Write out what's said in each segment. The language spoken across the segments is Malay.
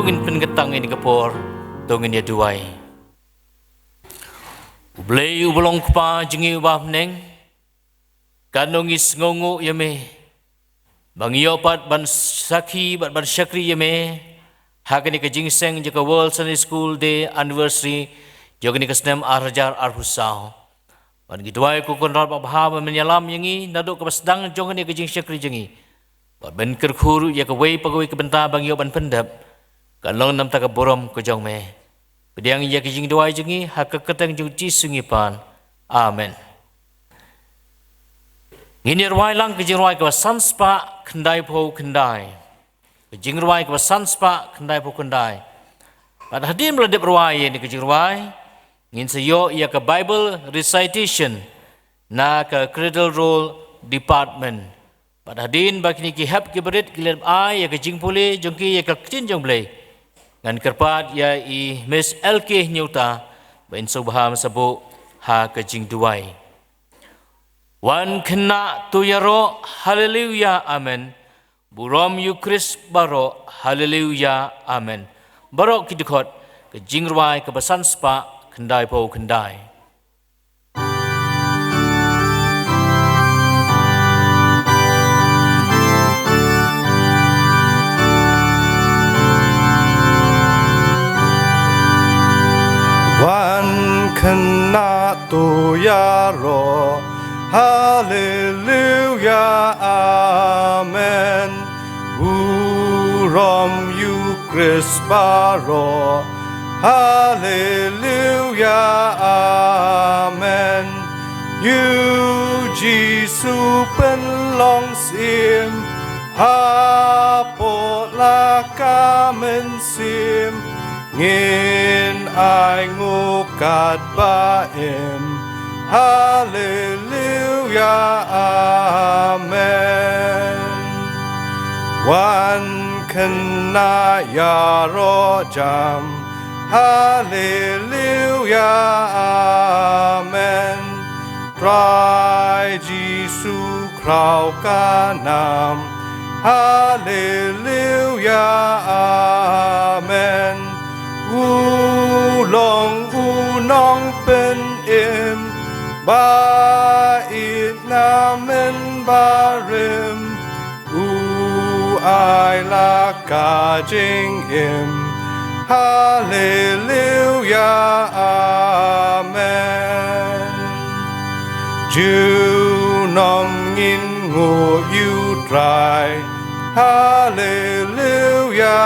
dongin pengetang ini kepor dongin ya duai ublei ublong kpa jengi ubah neng kanongis ngongu yame bangio pat ban sakhi ban syakri yame hakani ke jingseng jaka World Sunday School Day anniversary jogani ke senem arjar arhusau ban giduai ku konral babha menyalam yangi naduk ke sedang jongani ke jing syakri jengi ban kerkhuru ya ke wei pagawai ke benta bangio ban pendap kalong nam taka borom ko jong me pediang ya ke jing duai jengi hak keteng jung ci sungipan amen ngini ruai lang ke jing ruai ke sanspa kendai po kendai ke jing ruai ke sanspa kendai po kendai pada hadim ladep ruai ni ke jing ruai ngin seyo ya ke Bible recitation na ke cradle roll department pada hadin bagi ni ki hab ki berit ki lep ai ya ke jing pule jongki ya ke chin jong blai ngan kerpat ya i Miss LK nyuta ben subham sabu ha ke jing duai wan kena tu yaro haleluya amen burom yukris baro haleluya amen barok kidikot ke jing ruai ke besan spa kendai po kendai wan kena tu yaro haleluya amen burom yukris baro haleluya amen you jisu penlong sim hapotlah kamen sim ngin ai ngukat baem haleluya amen wan kena yaro jam haleluya amen try jisu krau kanam haleluya amen ulong unong pen im bait namen barim ai la ka jing im haleluya amen ju nom ngin ngo you try haleluya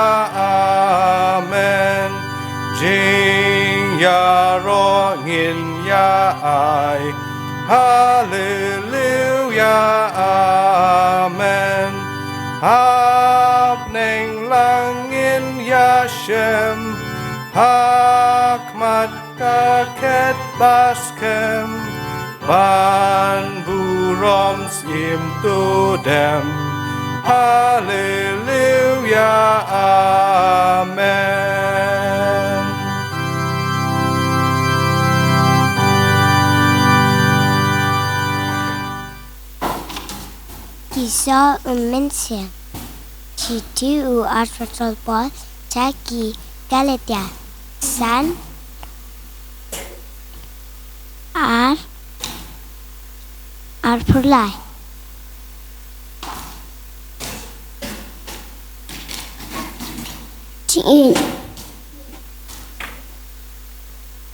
amen jing ya ro ngin ya ai haleluya amen hab neng langin ya shem hakmat kaket baskem ban burom sim to dem haleluya amen Kisah mention Siti u Arfatul Paul Jaki Galatia San Arpulai Chin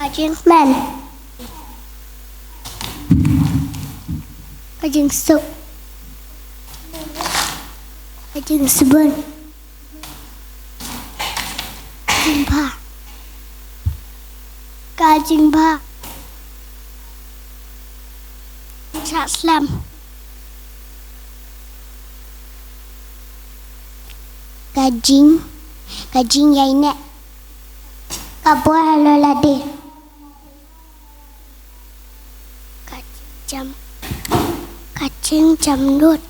Ajingman Ajing Suk Ajing Sebun Ajing Pa Kajing Pa Cak Slam Kajing yai nek Kabua halo lade Kajing jam nut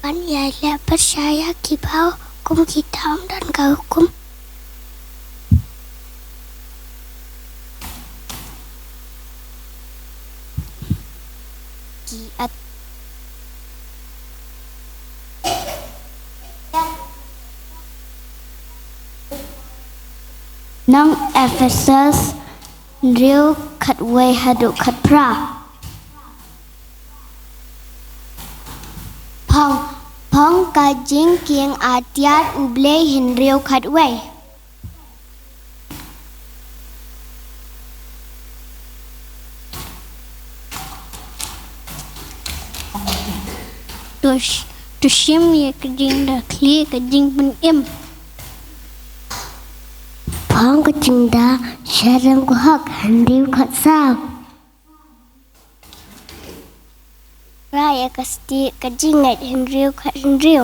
Pan ialah percaya kibau hukum kita dan kau hukum. Kiat nang Ephesus riu khat wei hadu khat pra phong ka jing kieng atiat uble hin riu khat wei tu shim ye ka jing da kli ka jing pun im phong ka jing da sharam ko hak hin riu khat sao raya ka sti ka jing ngai hin riu khat hin riu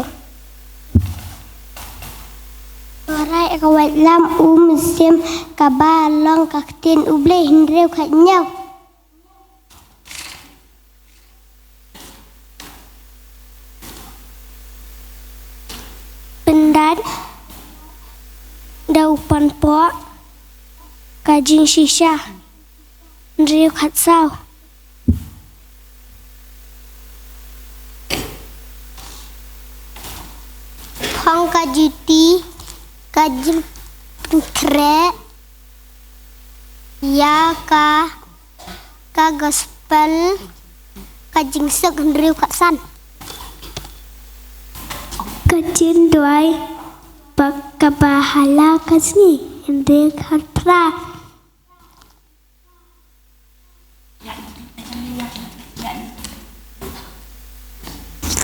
raya ka wai lam sim ka ba long ka tin uble hin riu khat nhau pendat đầu pan po ka jing shisha riu khat sao phong ka juti ka jing kre ya ka gospel ka jing sek riu khat san ka jin doi pak ka bahala ka sni riu khat pra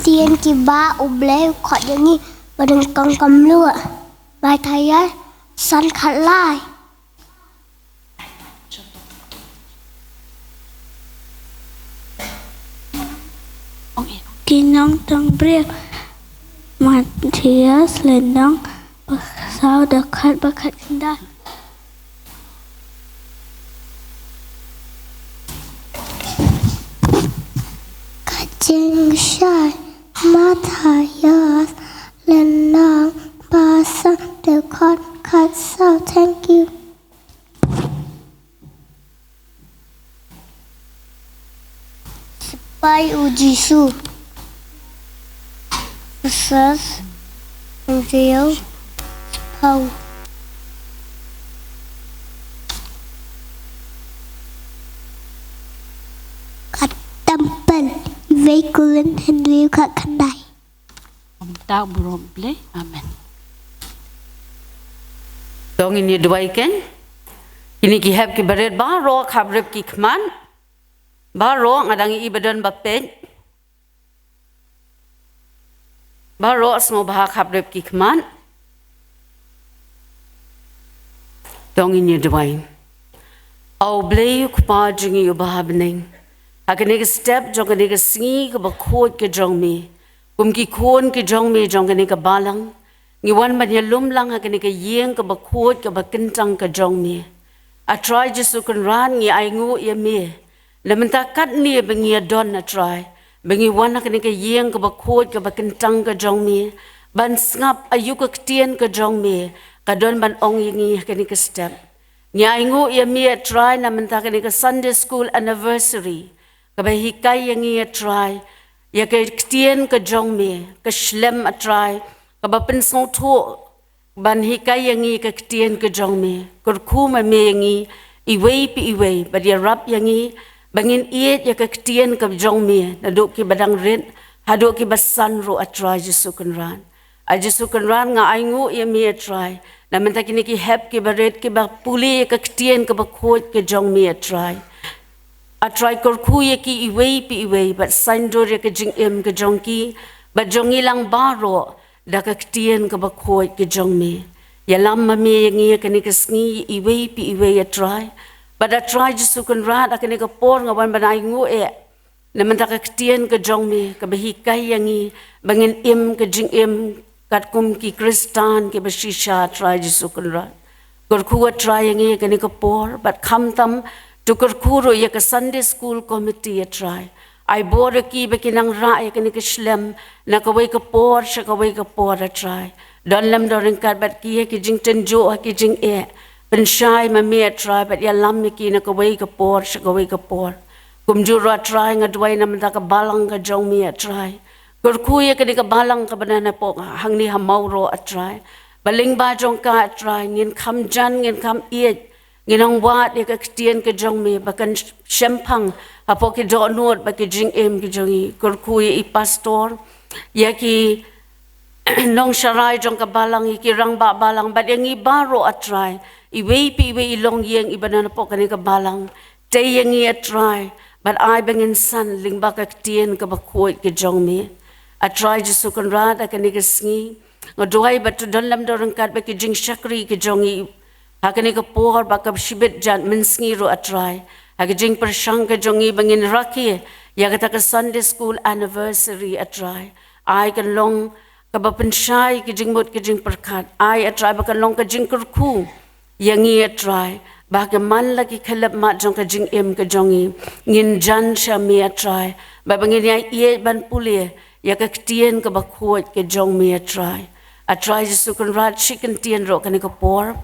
tiên ki ba uble khat yang ni badang kong kam lua mai thaya san khat lai kinong tong briek Matthias lendong sao được khat ba khat da kaching shai Matthias lendong ba sao được khat sao thank you Pai ujisu Sus Riu Hầu Khát tâm bần Vây cô lên hình riu khát khăn đài Tak beroble. Amen. Dong ini dua ikan. Ini ki heb ki bered baro kabrep ki kman. Baro ngadangi ibadan bapet. Baro semua bah kabrep ki kman. Dong ini dua. Au blei kupa jingi ubah bening. Akan ega step jong kan ega singi ke bakot ke jong mi. Kum ki kon ke jong mi jong kan ega balang. Ngiwan banya lum lang akan ega yeng ke bakot ke bakentang ke jong mi. A try jesu kan ran ngi ai ngu ya mi. Lementa kat ni bengi don a try. Bengi wan akan ega yeng ke bakot ke bakentang ke jong mi. Ban ngap ayu ke ketien ke jong mi. Kadon ban ong yengi akan ega step. Ngi ai ngu ya mi a try na menta akan ega Sunday school anniversary. Kabahikai yang ia try, ya ke ketien ke jong me, ke shlem a try, kabapen song tu, ban hikai yang ia ke ketien ke jong me, kurku me yang ia, iway pi iway, badia rap yang ia, bangin iet ya ke ketien ke jong me, naduk ki badang red, haduk ki basan ro a try jesu kenran, a jesu kenran nga aingu ya me a try, na menta kini ki hep ki baret ki ba puli ya ke ketien ke bakot ke jong me a try. A try korku ye ki iway pi iway, but sandor ye ke jing em ke jong ki, but jong ilang baro, da ke ketien ke bakoi ke jong me. Ya lam me yang ye ke ni ke sngi iway pi iway a try, but a try jesu kan rat a ke ni ke por ngawan banai ngu e. Naman ta ke ketien ke jong me, ke bahikai yang i, bangin em ke jing em, kat kum ki kristan ke bashisha try jesu kan rat. Korku a try yang ye ke ni ke por, but kam tam, tukar kuro ya ke Sunday school committee ya try. Ai bore ki bekinang ra ya ke ni ke shlem na kawai ke por sha kawai ke por a try. Don lam dorin kat bat ki ya ki jing tenjo ki jing e. Ben shai ma me a try but ya lam ki na kawai ke por sha kawai ke por. Kum juro a try ngadwai na menta ka balang ka jong me a try. Kurku ya ke ni ke balang ka banana po hang ni hamau ro a try. baling ba jong ka try ngin kham jan ngin kham iet nginong wat ya ka tien ka jong mi bakan shempang apo ki do not ba ki jing em ki jongi kur khu i pastor ya ki nong sharai jong ka balang i ki rang ba balang ba yang i baro atrai I wei pi wei long yeng i banana po ka ni ka balang te yang i atrai but I bengin san ling ba ka tien ka ba khoi ki jong mi atrai jesu kan rat ka ni ka sngi ngoduai ba tu don lam dorang kat ba ki jing shakri ki jongi hakani ka pohor ba ka shibet jan minsngi ro atrai hakajing pershang ka jongi bangin raki ya kata ka Sunday school anniversary atrai ai kan long ka ba penshai ki jing mot ki jing perkat ai atrai ba kan long ka jing kurku yangi atrai ba ka man lagi khalap ma jong ka jing em ka jongi ngin jan sha mi atrai ba bangin ya ye ban pule ya ka tien ka ba khot ka jong mi atrai jesu kan rat chicken tien ro kan ka por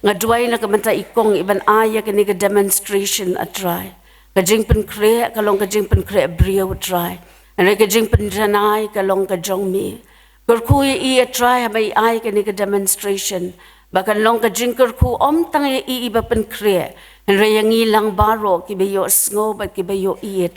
ngaduai na ka manta ikong iban aya ka ni ka demonstration atrai ka jing pen kre ka long ka jing pen kre brio atrai and ka jing pen janai ka long ka jong mi kur khu I atrai mai ai ka ni ka demonstration ba kan long ka jing kur khu om tang I ba pen kre and re yang I lang baro ki be yo sngo ba ki be yo I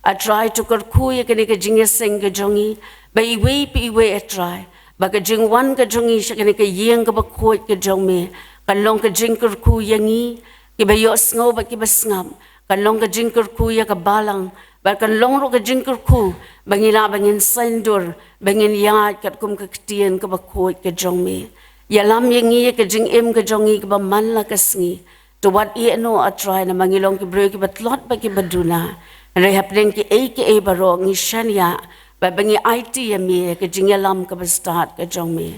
atrai to kur khu ka ni ka jing sing ka jongi ba I wei pi we atrai ba ka jing wan ka jongi sha ka ni ka yeng ka ba khoi ka jong me kan long ka jing kur khu yangi ki ba yo sngo ba ki ba snam kan long ka jing kur khu ya ka balang ba kan long ro ka jing kur khu bangila bangin sandur bangin ya kat kum ka tien ka ba khoi ka jong me ya lam yangi ka jing em ka jongi ka ba man la ka sngi to what I no atrai na mangilong ki bro ki ba tlot ba ki ba duna re hapling ki e ba ro ngi shania ba bangi IT ya mi ka jing ya lam ka ba start ka jong me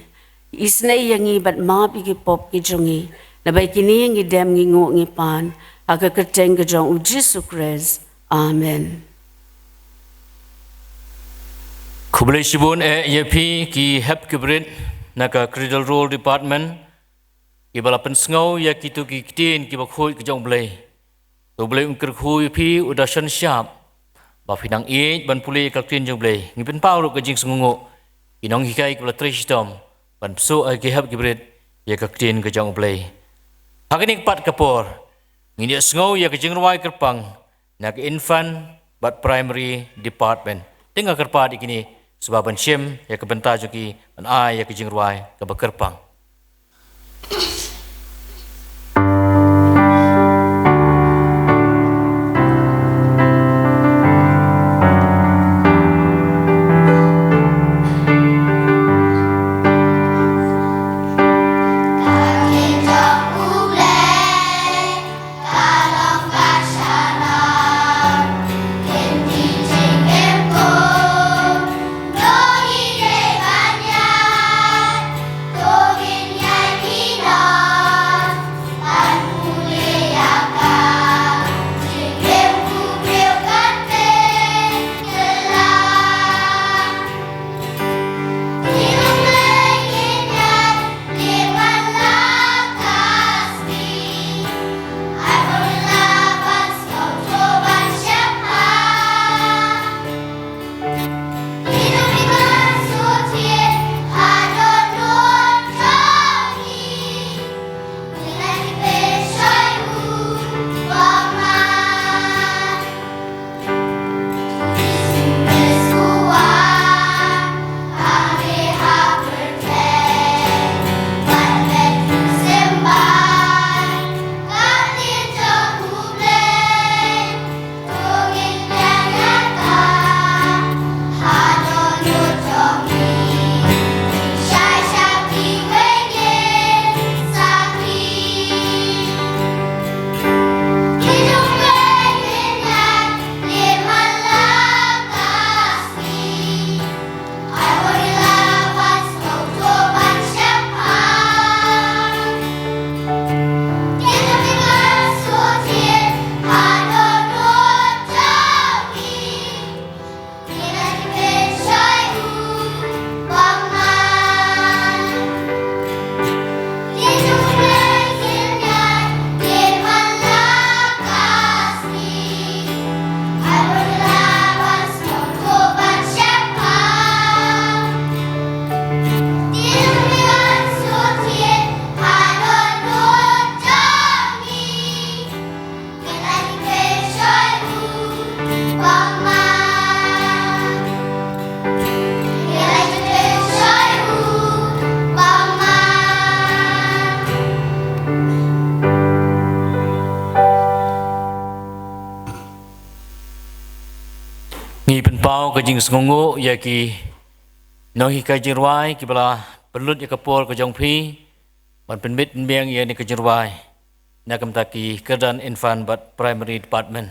isne yangi bat ma bi ki pop ki jongi na ba ki ni ngi dem ngi ngo ngi pan aka ka teng ka jong Jesus Christ amen Kublai shibun yepi ki hep kibrit naka cradle roll department ki balapan sngau ya ki tu ki tin ki bakhoi ki jong blai to blai ungker khui pi udashan syap ba finang ban puli ka tin jong blai ngi pen pau ro ka jing sungungo inong hikai ki tristom ban so ki hep kibrit ya ka tin ka jong blai hakini pat kapor ngi sngau ya ka jing rwai kerpang nak infant but primary department tinga kerpa dikini sebaban syem ya ka benta joki an ai ya ka jing rwai ka bakerpang Tôi jing sengungu ya ki nohi ka jirwai ki bala perlut ya kapol ka jongpi ban penbit biang ya ni ka jirwai na kam taki kedan infant but primary department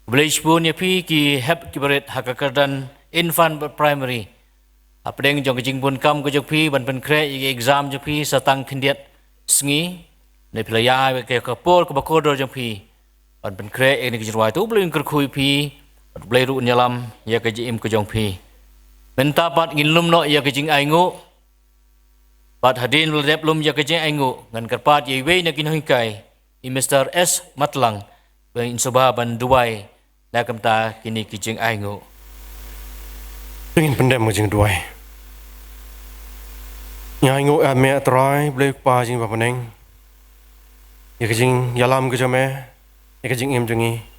Belish pun ya pi ki hep ki beret hak kedan infant but primary apdeng jong jing pun kam ka jongpi ban pen kre exam jongpi satang khindiat sngi ne pilaya ke kapol ka bakodo jongpi ban pen kre ni ka jirwai tu belum kerkhui pi boleh ru nyalam ya ke jim ke jong pi menta pat ngin lum no ya ke jing aingu pat hadin ledep lum ya ke jing aingu ngan kerpat ye we na kin hikai i Mr. S Matlang ban insoba ban Dubai na kamta kini ke jing aingu ingin pendam ke jing Dubai nya aingu me atrai boleh pa jing ba peneng ya ke jing yalam ke jame ya ke jing im jengi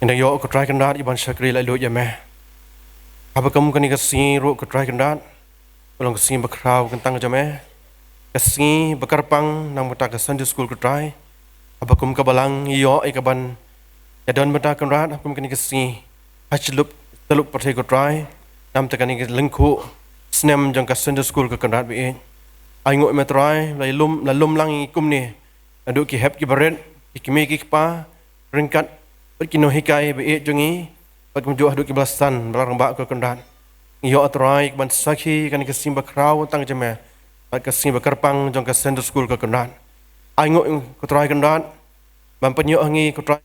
Indah yo ke try kendat iban syakri lalu ya meh. Apa kamu kini kesi ru ke try kendat? Belum kesi berkerau kentang jameh. Kesi berkerpang nang mata ke Sunday school ke try. Apa kamu kebalang yo ikaban. Ya don mata kendat apa kamu kini kesi. Hajlup telup pergi ke try. Nam tekani ke lengku. Snem jang ke Sunday school ke kendat bi. Aingu me try lalum lang ikum ni. Aduk ki hep ki beret. Ikimi ki pa. Ringkat Perkino hikai be jongi pakum juah duk belasan belarang bak ke kendat yo atrai ban sakhi kan ke simba krau tang jeme ke simba kerpang jong ke Sunday school ke kendat aingo ke trai kendat ban penyo angi ke trai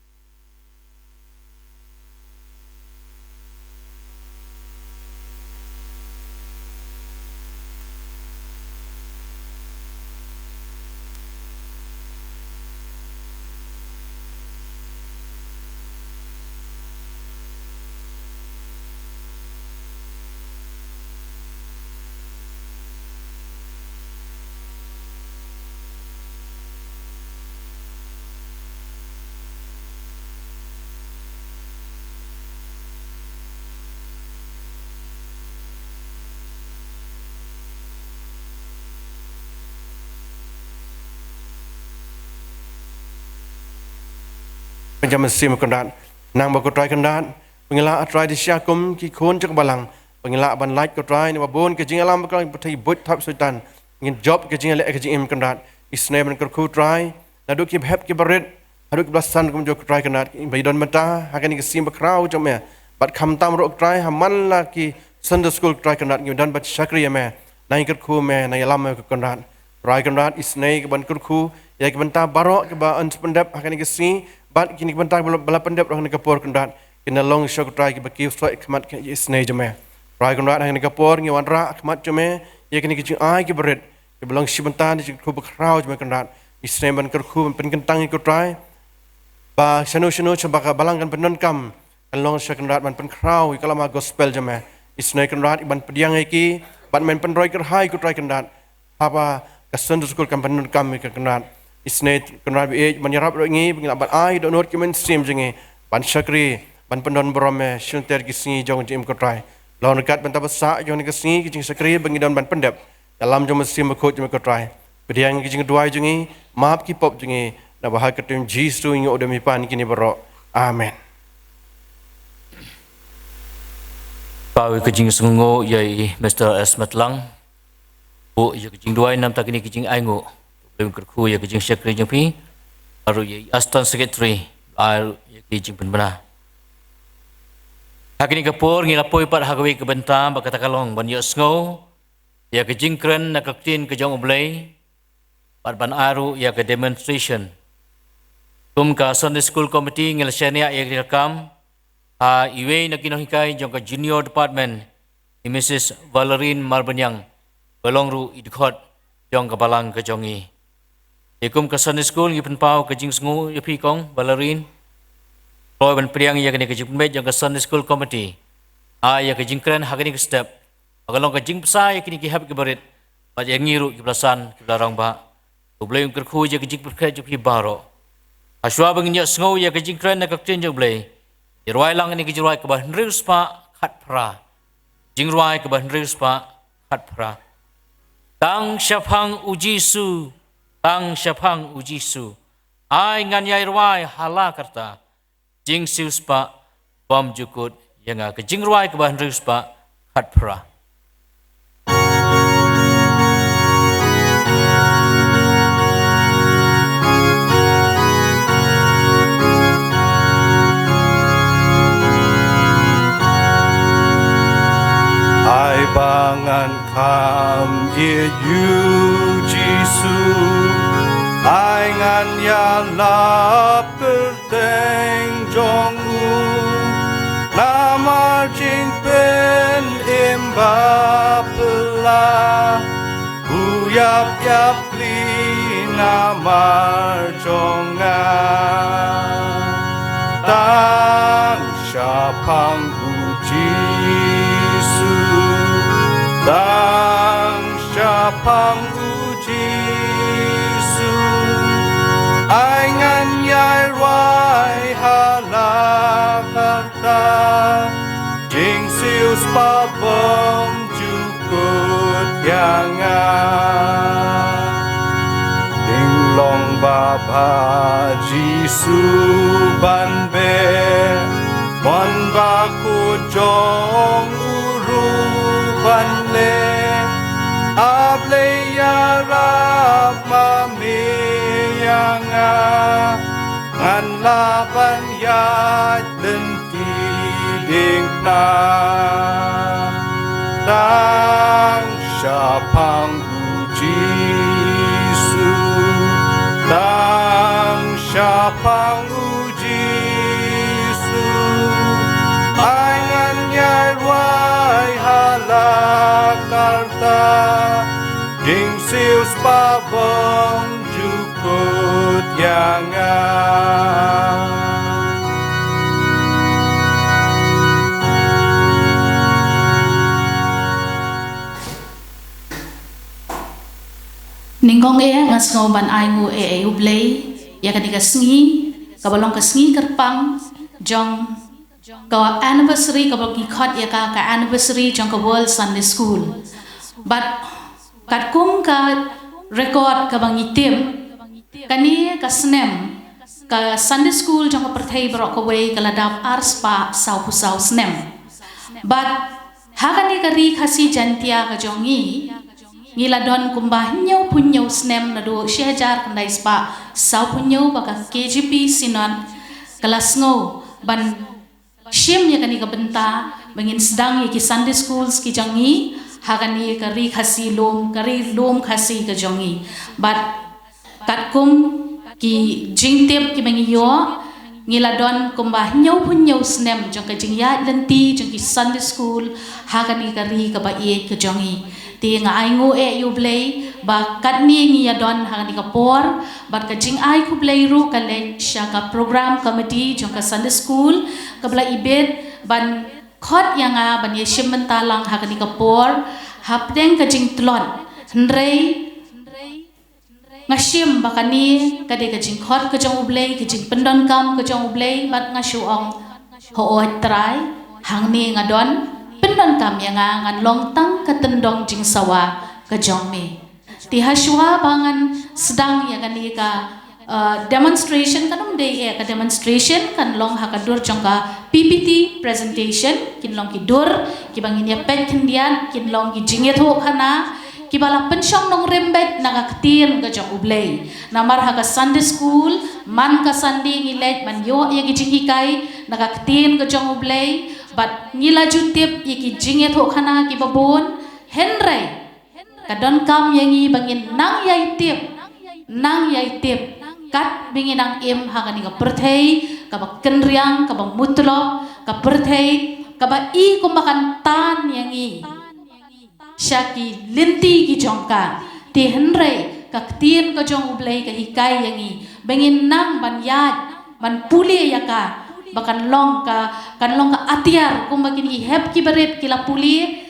Penjaman sim kendat nang ba ko try kendat pengila try di syakum ki khon cak balang pengila ban like ko try ni babon ke jing alam ka pathai bot thap sultan ngin job ke jing le ke jing kendat isne ban ko try nadu ki hep ki baret adu ki blasan kum jo try kendat bai don mata hakani ke sim ba krau jome bat kham tam ro try haman la ki Sunday school try kendat ngi dan bat syakri me nai ker khu me nai alam ke kendat try kendat isne ke ban kur khu ya ke banta barok ke ba unspendap hakani ke si Bat kini bentar bala pendap orang nekapor kendat kena long shock try ke baki flight kemat ke isne jeme try kendat orang nekapor ngi wanra kemat jeme ye kini kicing ai ke beret ke belong si bentar di ku bekrau jeme kendat isne ban kerku pen kentang ikut try ba shanu coba ka balangkan penon kam kan long shock kendat ban pen krau kalau ma gospel jeme isne kendat iban pediang iki ban men pen roy ker hai ku try kendat apa ka Sunday school kam penon kam ke kendat Isne kenal bi menyerap ringi pengilaban ai donor kimen stream jengi ban syakri ban pendon brome shunter kisni jong jim kotrai lawan dekat benta besak jong ni kisni kijing syakri bengidon ban pendap dalam jom stream bekot jim kotrai bediang kijing dua jengi maaf ki pop jengi na bahal ketum jisu ingo demi pan kini berok amen Pau kijing sungo yai Mr. S Matlang bu ya kijing dua nam tak ini kijing aingo belum kerku ya kijing syakri jengpi baru ya astan secretary aru ya kijing penbena hakini kapur ngi lapoi pat hagawi ke bentam bakata kalong ban yo sngo ya kijing kren na kaktin ke jong oblei pat ban aru ya ke demonstration tum ka Sunday school committee ngel senia ya direkam ha iwe na kinohikai jong ka junior department Mrs. Valerin Marbanyang belong ru idkhot jong ka balang ke jongi Ikum ke Sunday school ngi penpau ke jing sngu ya pi kong Valerin Roy ban priang ya kini ke jing met jong ke Sunday school committee ya ke jing kren hagani ke step agalong ke jing psa ya kini ki hab ke barit pa ya ngiru ki plasan ki larang ba ublei ungker khu ya ke jing perkhet ju pi baro aswa bang nya sngu ya ke jing kren na ka tin jong blei irwai lang ni ke jirwai ke ba nrius pa khat pra jing rwai ke ba nrius pa khat pra tang syafang uji su Tang syapang uji su, ai ngan yai rwai hala karta, jing sius pa bom jukut yang ke jingruai ke bahan rispa hat pra. Ai bangan kam ye yu Jisu ai ngan ya la perteng jong u nama jing pen imba pela uyap yap li nama jonga tang syapang Jisu tang syapang Jisu ai ngan yai wai halakarta jing siu spa bom jukut yanga ding long baba Jisu ban be mon ba ku jong uru ban le able ya rap ma me yanga ngan la ban ya den ti ding na tang syapang Jisu tang syapang Jisu ai ngan yai wai halakarta ding siu spa bom jukut yanga Ninggong ngas ngoban aingu ublei ya kadika sngi kabalong ka sngi kerpang jong ka anniversary kabalong ikot ya ka anniversary jong ka World Sunday School but kat kum ka record ka bang itim kani ka snem ka Sunday School jong ka perthai barok ka way ka ladap arspa sau pusau snem but hakani ka ri khasi jantia ka jongi ngila don kumbah nyau punyau snem na do syajar kandai spa sau punyau baka KGP sinon kelas ngo ban shim ya kani ka benta bangin sedang ki Sunday schools ki jangi hakani ka ri khasi lom kari lom khasi ka jongi but katkum ki jingtep ki bangi yo ngila don kumbah nyau punyau snem jong ka jingya lenti jong ki Sunday school hakani ka ri ka ba ye ka jongi ti nga aingu ublei ba katni ngi don hangani ka por bat ka jing ai ku blei ru ka le sha ka program committee jong ka Sunday school ka bla ibet ban khot yanga ban ye shimentalang hangani ka por hapdeng ka jing tlon hnrei ngashim bakani ka de ka jing khot ka jong ublei ka jing pendon kam ka jong ublei bat ngashuong ho oi trai hangni nga don pendon kam yang ngan long tang katendong jing sawa ke jongme ti haswa bangan sedang ya kan ka demonstration kan day ka demonstration kan long hakadur jong ka PPT presentation kin long ki dur ki bangin ya pet kindian kin long ki jinget ho khana ki bala pensyong nong rembet naga ketin ke jong ublei namar haka Sunday school man ka Sunday ngilek man yo ya ki jinghikai naga ketin ke jong ublei but ngila jutip iki jinget ho khana ki babon henry kadon kam yangi bangin nang yai tip kat bingin nang im hagani ka perthei ka ba kenriang ka ba mutlo ka perthei ka ba i kumbakan tan yangi syaki linti ki jongka ti henry ka ktin ka jong ublei ka hikai yangi bangin nang ban yat ban puli yaka bakan long ka atiar kung makin ihep ki barit kila puli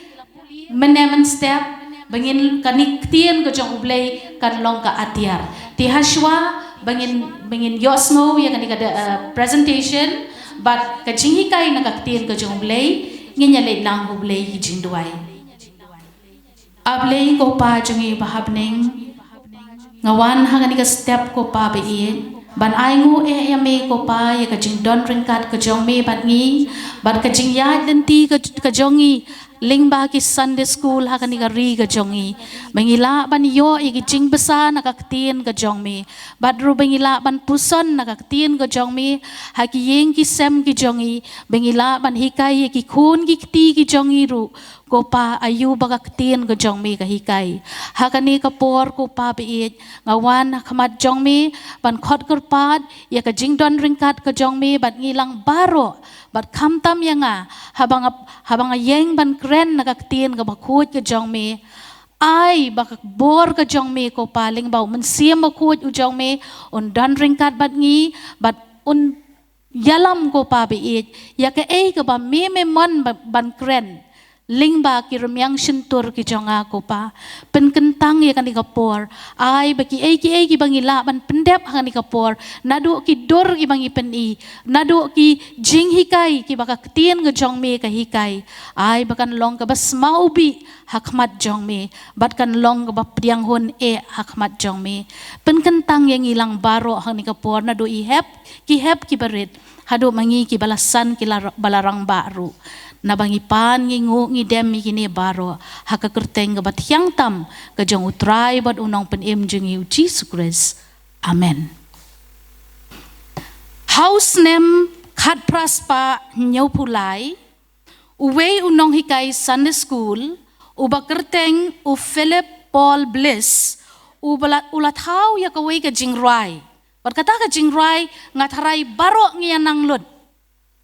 menemen step bangin kaniktian ka jong ublay kan long ka atiar ti haswa bangin yosno ya kan presentation but ka jinghikai nakaktian ka jong ublay nginyalay lang ublay ki jingduay ablay ko pa jongi bahabning ngawan hangani ka step ko pa biin ban ai ngu ya me ko pa ya ka jing don ringkat ka jong me bat ngi bat ka jing ya den ti ka jongi ling ba ki Sunday school ha kani ka ri ka jongi bangila ban yo i ki jing besa na ka tin ka jong me bat ru bangila ban puson na ka tin ka jong me ha ki yeng ki sem ki jongi bangila ban hikai ki khun ki ti ki jongi ru ko pa ayu ba ka tin ka jong me ka hikai ha kani ka por ko pa bi ngawan khamat jong me ban khot kur pat ya ka jing don ringkat ka jong me bat ngilang baro bat kham tam yanga habang yeng ban kren na ka tin ka bakhut ka jong me ai ba ka bor ka jong me ko paling bau man siam bakhut u jong me on don ringkat bat ngi bat un yalam ko pa bi ya ka ka ba me mon ban kren ling ba ki rumyang shintur ki jonga ko pa pen kentang ya kan kapor ai baki ki bangila ban pendep han kapor nadu ki dor ki bangi peni nadu ki jing hikai ki baka tien ge jong me ka hikai ai bakan long ka bas maubi hakmat jong me bat kan long ka bapriang hon hakmat jong me pen kentang yang ilang baro han kapor nadu i hep ki barit hadu mangi ki balasan ki balarang baru nabangipan ngingu ngidem mikini baro hakakerteng gabat hyang tam kajang utray bat unang penim jengi Jesus Christ. Amen. House name khat praspa nyau pulai uwe unong hikai Sunday school ubakerteng u Philip Paul Bliss ulathaw yakaway ka jingrai berkata ka jingrai ngatharay baro ngiyanang lud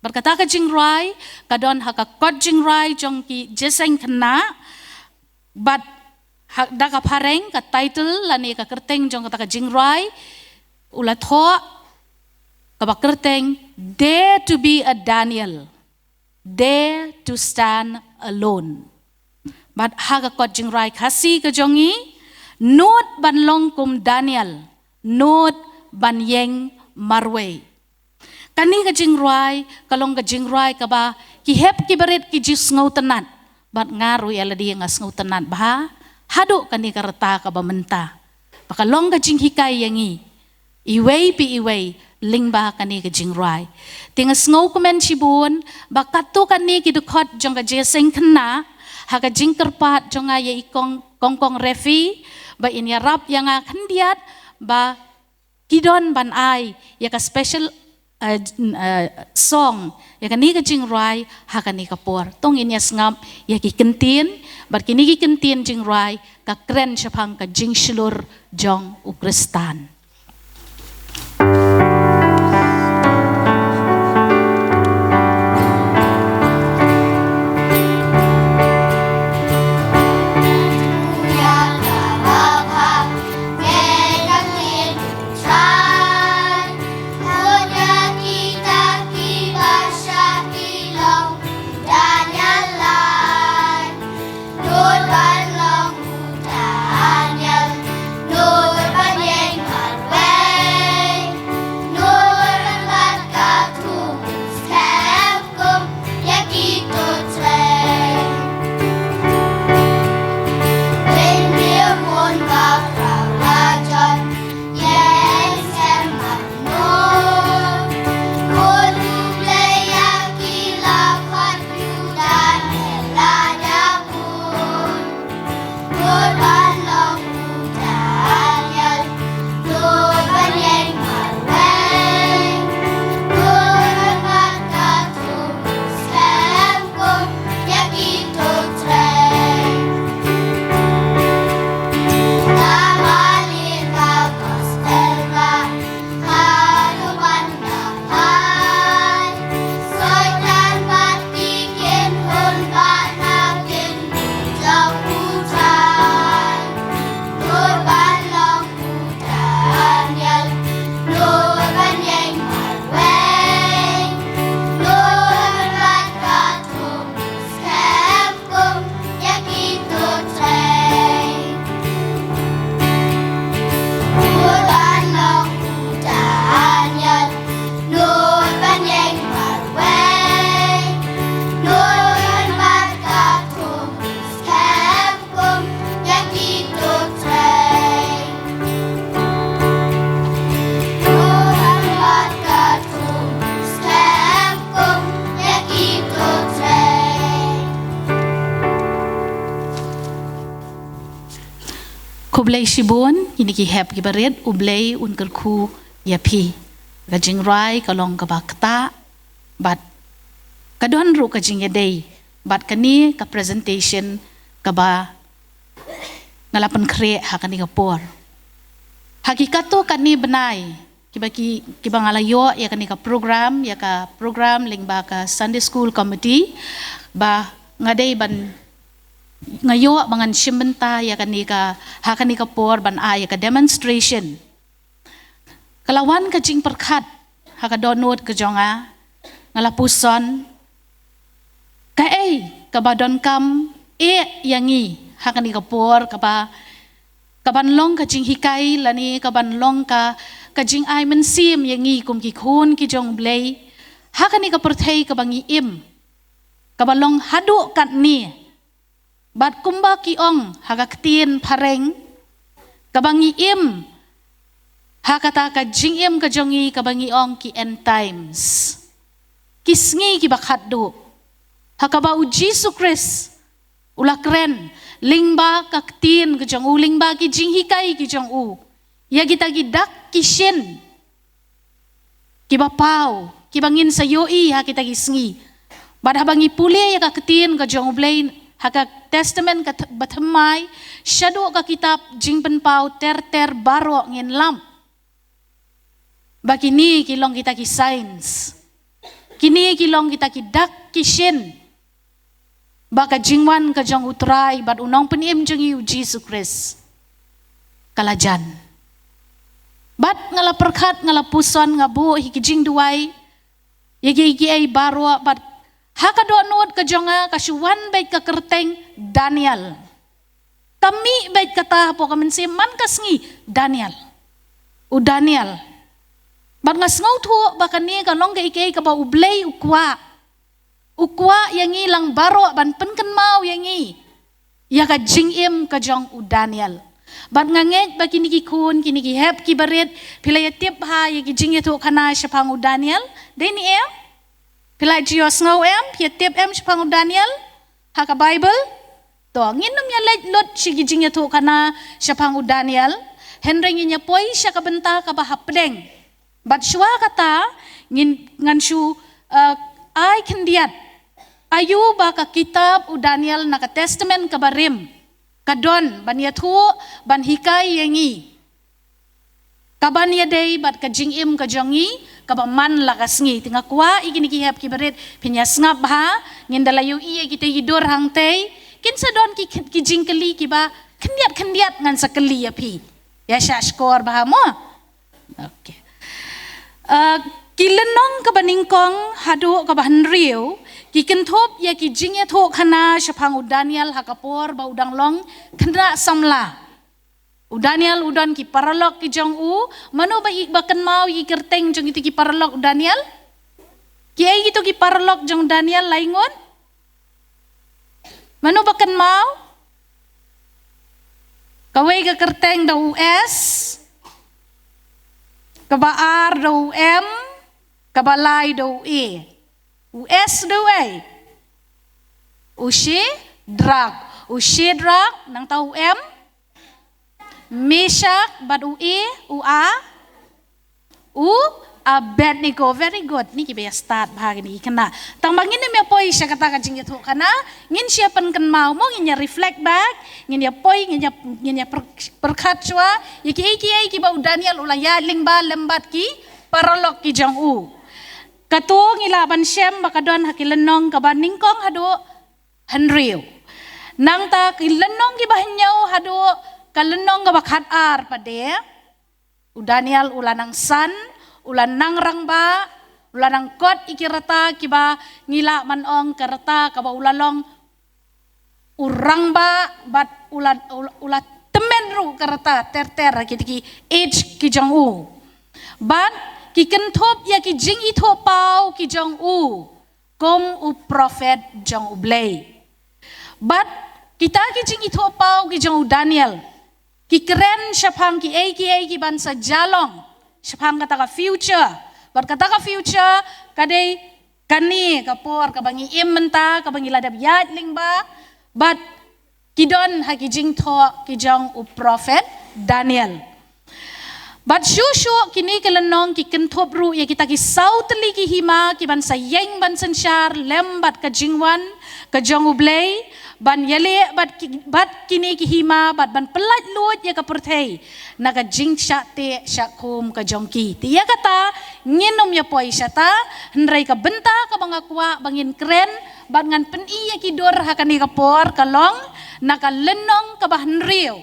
berkata ka jingrai kadon hakakot jingrai jong ki jeseng kena bat da ka pareng ka title lani ka kerteng jong kata ka jingrai ulatho ka bakerteng dare to be a Daniel, dare to stand alone. Bat hakakot jingrai kasi ka jongi not ban long kum Daniel, not ban yeng marway. Kani ka jingrai, kalong ka jingrai ka ba, ki hep ki barit ki jis ngaw tanan. Bat ngaru yala di ngas ngaw tanan. Bah, hado kani ka rata ka ba menta. Pakalong ka jinghikay yangi. Iway pi iway, ling ba kani ka jingrai. Tingas ngaw kumen sibun, bakato kani ki dukot jong ka jeseng kena, haka jingkerpat jong nga ya ikong kongkong refi, ba inyarap yang nga kandiat, ba kidon ban ay, ya ka special song ya kani ka jingrai ha kani ka por tong inyas ngam ya ki kentin bar kini ki kentin jingrai ka kren syapang ka jingshulur jong ukristan. Nur ban long Daniel, Nur ban yeng Kublay Shibun, ini ki hep ki baret, ublay unker ku yapi. Kajing rai kalong kabakta, but kadon ru kajing yadei, but kani ka presentation kaba ngalapan kre hakani kapor. Hakikato kani benai, kiba ngalayo ya kani ka program lingba ka Sunday School Committee, ba ngadei ban ngayo bangan simbenta ya kani ka hakani kapor ban ya ka demonstration. Kalawan kajing perkat hakadonot kejonga ngalapuson kabadon kam yangi hakani kapor kabanlong kajing hikai lani kabanlong kajing ay mensim yangi kum kikun kijong blay hakani kaperthei kabangi im kabalong hadu kat ni bat kumba kiong hagaktin pareng kabangi im hakata kajing im kajongi kabangi ong ki end times kisngi ki bakhaddu hakaba u Jesus Christ ulakren lingba kaktin kajong u lingba ki jinghikai ki jong u ya kita gidak kishin ki bapau ki bangin sayoi ha kita kisngi bad habangi puli ya kaktin kajong ublain haka testament ka bathamai shadow ka kitab jingpen pau ter baro ngin lam bakini kilong kita ki science kini kilong kita ki dak kishin baka jingwan ka jong utray bat unong penim jeng yu Jesus Christ kalajan bat ngala perkat ngala puson ngabu hikijing duai yagi ay baro bat hakado nuot ka jonga kasuwan bait ka kerteng Daniel kami bait kata po kamen si man kasngi Daniel u Daniel bat ngasngau tu bakani ka long kai ka ba ublay ukwa yang ilang baro ban penken mau yang ya ka jingim ka jong u Daniel bat ngangek ba kini ki kun kini ki hep ki baret pilay tip ha ya ki jing tu kana syapang u Daniel deni pilay jios ngau pi tip syapang u Daniel ha ka Bible to nginum ya lot si ki jing tu kana syapang u Daniel Henry nya poi sya ka benta ka ba hapdeng bat shwa kata ngan shu ay kendiat ayu ba ka kitab u Daniel na ka testament ka barim kadon ban yathu ban hikai yangi kaban yadei bat ka jingim ka jongi ka ba man lakasngi tinga kwa igini ki hep ki baret pinyas ngap ha ngindalayu iya kita hidur hangtei kinsa don ki jingkeli ki ba kendiat ngan sakeli ya pi ya syashkor ba mo okay. Kilenong kabaningkong hadu kabahan riu kikentop ya ki jingya tho khana syapang u Daniel hakapor ba udang long kena samla u Daniel udan ki paralok ki jong u mano ba bakan mau i kerteng jong itu ki paralok u Daniel ki ai gitu ki paralok jong Daniel laingon mano bakan mau kawai ka kerteng da US kabaar do M kabalay do E US do A Ushi drag nang tau M Meshach bad u E u A u Abednego very good ni kibaya start bahagi ni kana tang bangin ni me poi siya kata kajing itu kana ngin siya pen kan mau mo ngin ya reflect back ngin ya poi ngin ya perkat chwa iki ki ba Daniel ulang ya lingba lembat ki paralok ki jang u katu ngilaban syem bakadon hakilenong kabaningkong hadu Henry nang ta kilenong ki bahanyaw hadu kalenong ka bakat ar pade u Daniel ulanang san ulan nang rangba ulan nang kot ikirata kiba ngila manong kereta kaba ulalong urangba bat ulat temen ru kereta ter kitiki age ki jong u bat ki kentop ya ki jing ito pau ki jong u kom u prophet jong u blay bat kita ki jing ito pau ki jong u Daniel ki keren syapang ki ki bansa jalong syapang kata ka future berkata ka future kadai kani kapor kabangi imenta kabangi ladab yat lingba but kidon haki jing tho kijong u prophet Daniel. Bat shushu kini kelenong ki kentop ru ya kita ki sautli ki hima ki ban sayeng ban sensyar lembat ke jingwan ke jong ublei ban yale bat kini ki hima bat ban pelat lut ya ke perthei na ka jing syate syakum ke jongki ti ya kata nginum ya poi syata hendrai ka benta ka bangakwa bangin keren bat ngan pen iya ki dor hakani ka por kalong na ka lenong ka bahan riu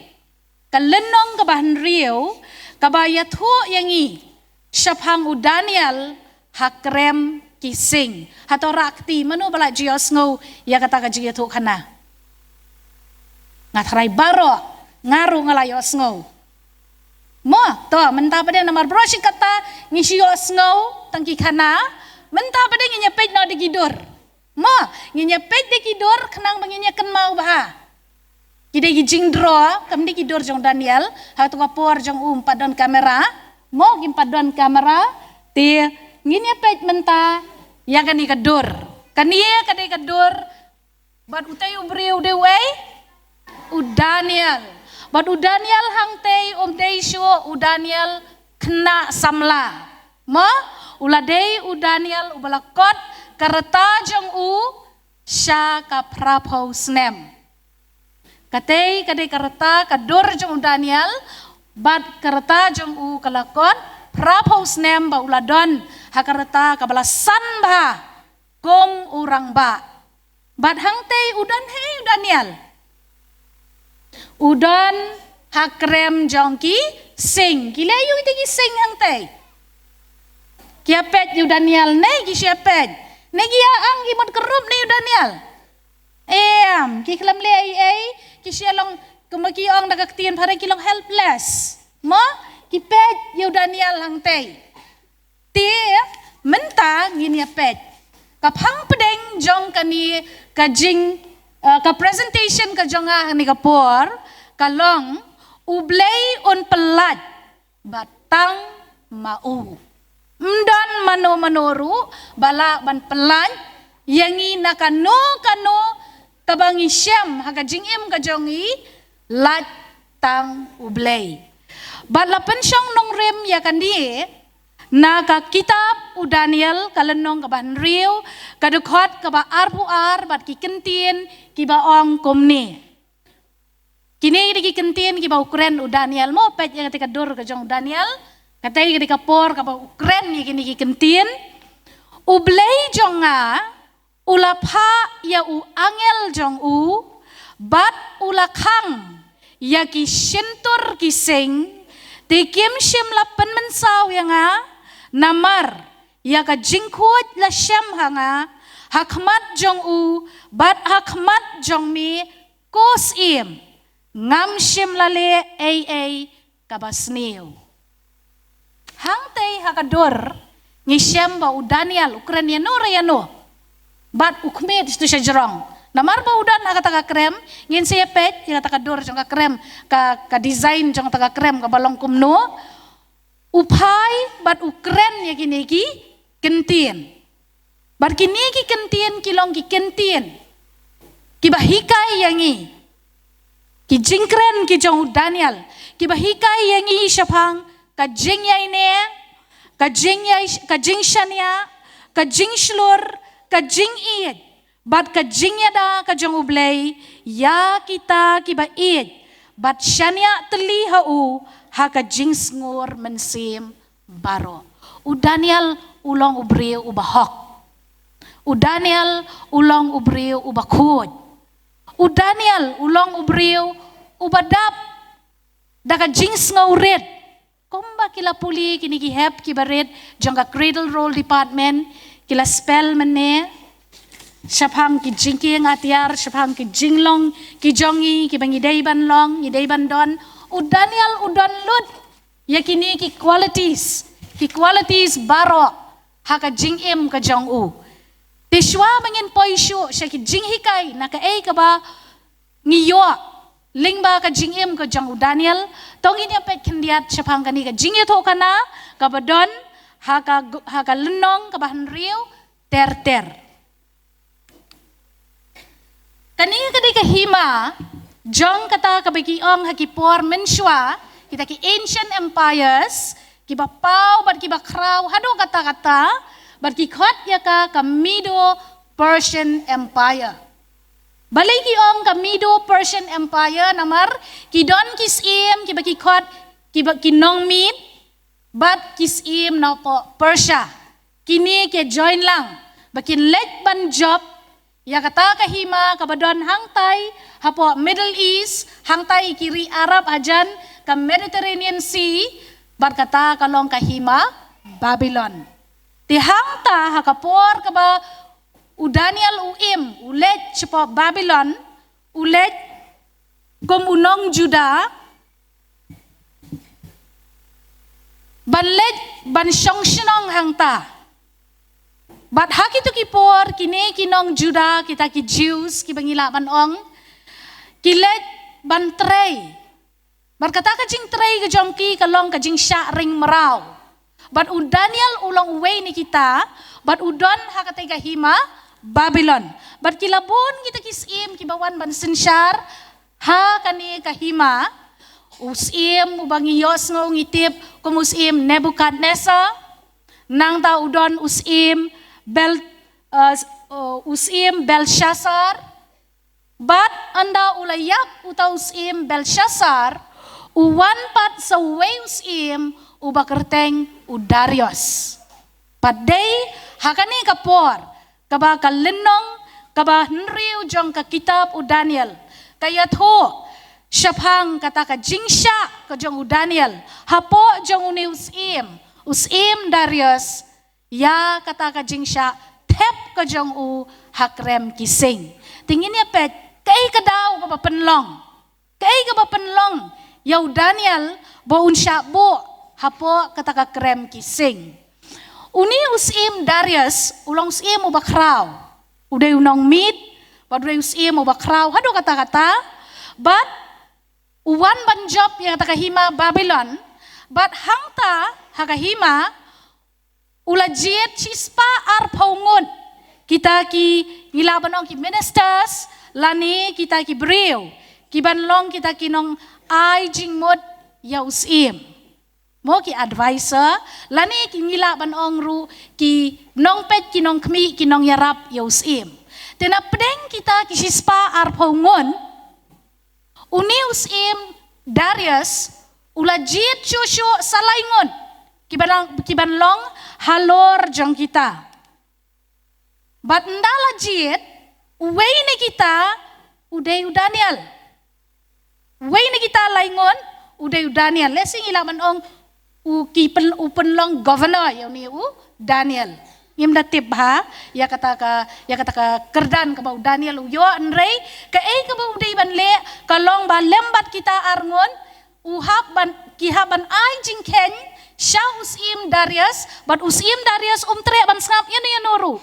ka lenong ka bahan riu kabaya thu yangi syapang u Daniel hakrem kising hato rakti manu bala jios ngau ya kata ka jiya thu kana ngatrai baro ngaru ngalayos ngau mo to menta pada namar broshi kata ngisios ngau tangki kana menta pada nginyepet no di gidur mo nginyepet di gidur kenang banginya ken mau bah Kida gijing draw, kamdi kidor jong Daniel, hatu kapor jong padon kamera, mo gim padon kamera, ti ngini pet menta, ya kani kador, kaniya kani kador, bad utay ubriu de way, u Daniel, bad u Daniel hangtay deisyo u Daniel kena samla, mo uladei u Daniel ubalakot kareta jong u sya kaprapo snem. Katay kareta kador jong Daniel bad kareta jong u kalakon prapos nem ba uladon hakareta kabalasan ba kong urang ba bad hangtay udan hey Daniel udon hakrem jong ki sing kilayu iti sing hangtay kiapet yu Daniel ne ki siapet ne gi ang gimod kerup ne yu Daniel ki kelam le ai kisyalong kumakiong nagaktiyan para kilong helpless mo kipet yu Daniel hangtay ti menta ngini pet kaphang pedeng jong kani kajing ka presentation ka jonga ni kapor kalong ublay on pelat batang mau mdan mano manoru bala ban pelan yangi nakano kano kabangi syam haga jingim ka jongi lat tang ublay bala pensyong nong rem ya kandi na ka kitab u Daniel kalenong ka ban riu kadukot ka ba arpuar bat ki kentin ki ba ong komni kini ki kentin ki ba ukren u Daniel mo pet yang ketika dor ka jong Daniel katay ketika por ka ba ukren ni kini ki kentin ublay jonga ulapha ya u angel jong u bat ulakhang ya ki shintur kising tikim shim lapan mensaw ya nga namar ya ka jingkut la syam hanga hakmat jong u bat hakmat jong mi kos im ngam shim lale ay kabasniw hangtay hakador ngi syam ba u Daniel Ukrainiano rayano bat ukmed itu sejerong namar ba udan nakata ka krem ngin siya pet yung taka dor jong ka krem ka design jong taka krem ka balong kumno upay bat ukren ya kiniki kentin bat kiniki kentin kilong ki kentin ki bahikay yangi ki jingkren ki jong Daniel ki bahikay yangi syapang ka jingyay ne ka jingshanya ka jingshlur kajing iit bat kajing yada kajong ublay ya kita kiba iit bat syanya teli hau ha kajing sngur mensim baro u Daniel ulong ubriu ubahok u Daniel ulong ubriu ubakut u Daniel ulong ubriu ubadap da kajing sngurit komba kila puli kini gihep kibarit jong ka cradle roll department kila spell mene syapang ki jingki ngatiar syapang ki jinglong ki jongi ki bangidai ban long ngidai ban don u Daniel udon lut yakini ki qualities baro haka jingim ka jong u tiswa mangin poisyo sya ki jinghikai naka ka ba ngiyo lingba ka jingim ka jong u Daniel tongin ya pet kendiat syapang kani ka jingya to kana ka badon haka lenong ka bahan riu ter. Kani kadai ka hima Jong kata kabagi ong hakipor mensua kita ki ancient empires kiba pau bat kiba kraw hado kata-kata bat ki khot ya ka Medo Persian Empire. Balay ki ong ka Medo Persian Empire namar kidon kisim kiba ki khot kiba kinong mit bat kisim na po Persia. Kini ke join lang bakin lek ban job ya kata kahima kabadon hangtai hapo Middle East hangtai kiri Arab ajan ka Mediterranean Sea bat kata kalong kahima Babylon. Ti hangta hakapor kaba udanial uim ulet cepo Babylon ulet gom unong Juda ban let ban syongshonong hangta. Bat haki tu kipor kini kinong Juda kita ki Jews ki bangila ban ong kilet ban trei. Berkata kajing trei ke jomki kalong kajing syak ring merau. Bat u Daniel ulong uwei ni kita bat udon hakate kahima Babylon. Bat kilabun kita kisim kibawan ban sensyar ha kani kahima usim ubangi yos ngau ngitip kumusim Nebukadnezar nang ta udon usim usim Belshazzar bat anda ulayak utau usim Belshazzar uwan pat sa usim ubakerteng Darius padai hakani kapor kaba kalenong kaba henriu jong ka kitab Daniel kayat ho syapang kata ka jingsya ka jong Daniel hapo jong usim Darius ya kata ka jingsya tep ka jong hakrem kising tingin ya pet kai ka daw ka penlong yaw Daniel bo unsya bo hapo kata ka krem kising uni usim Darius ulong usim ubakraw uday unong mit uday usim ubakraw hado kata-kata but uwan banjob yang takahima Babylon but hangta hakahima ulajit chispa arpaungun kita ki ngilaban ki ministers lani kita ki beriu ki banlong kita ki nong ai jingmod ya usim mo ki advisor lani ki ngilaban ru ki nong pet ki nong kmi ki nong yarap ya usim tena pedeng kita ki chispa arpaungun uni usim Darius ulajit cucu salaingun kibanlong halor jong kita. Bat ndala jit uwei ni kita uday Daniel. Uwei ni kita laingon uday Daniel. Lesing ilaman ong upenlong governor yaw ni Daniel. Ngim datib ha ya kata ka kerdan ka bau Daniel uyo nrei ka ka bau uday banle kalong ba lembat kita arngon uhap ban kihaban ai jingken Syah usim Darius, bat usim Darius tre ban ngap yan yan noru.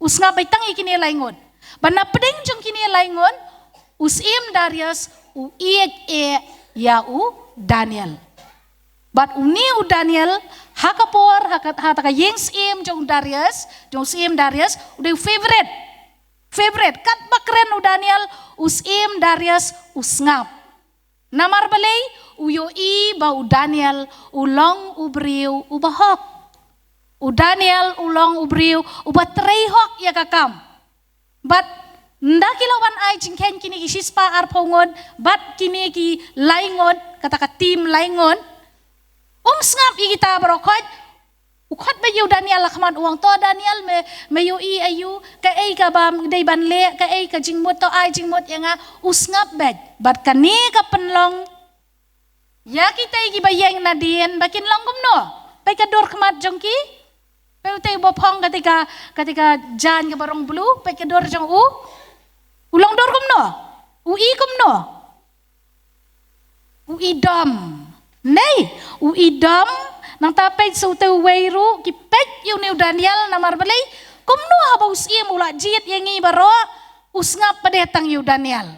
Usngap bay tangi kini laingon. Ban na pedeng jong kini laingon, usim Darius ya Daniel. Bat uni Daniel hakapor hataka yengs jong Darius, jong usim Darius udah favorite kat bakren Daniel usim Darius usngap. Namar balay uyoi bau Daniel ulong ubriu ubahok. Daniel ulong ubriu ubatrehok ya kakam. But ndakilawan ay jingken kini ki sispa arpongon bat kini ki laingon kata ka tim laingon. Ngap kita barokot ukot ba yu Daniel lakman uang to Daniel me yoi ayu ka ay ka bam day banle ka ay ka jingmot to ay jingmot ya nga usngap bed bat kani ka penlong ya kita ibayang na din bakin langgum no pay ka dor kemat jongki pay utay bopong ketika jan ka barong bulu pay ka dor jong ulang dor kum no kum no idom nay idom nang tapay sa utay wayru kipet yung ni Daniel na marbalay kumno habaw siya mula jit yang baro usngap padetang yung Daniel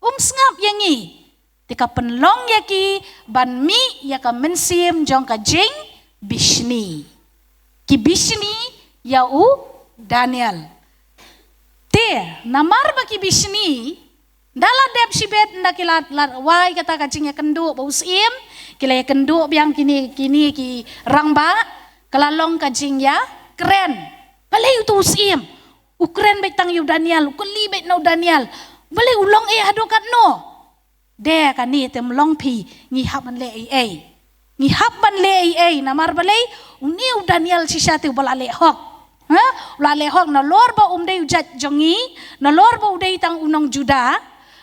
umsngap yang tika penlong yaki banmi yaka mensim jong ka jing bishni ki bishni yau Daniel te namar ba ki bishni Dala dep sibet nda kila wai kata kacingnya kendu bau sim, kila kendu biang kini ki rangba, kelalong kacing ya keren. Balai itu sim, ukren betang yu Daniel, ukeli bet no Daniel, balai ulong hadokat no. De kan ni tem long pi ngihap man le ngihap man le namar balai uniu Daniel sisatu balale hok. Ulale hok na lor ba umdei ujat jongi, na lor ba udei tang unong Juda,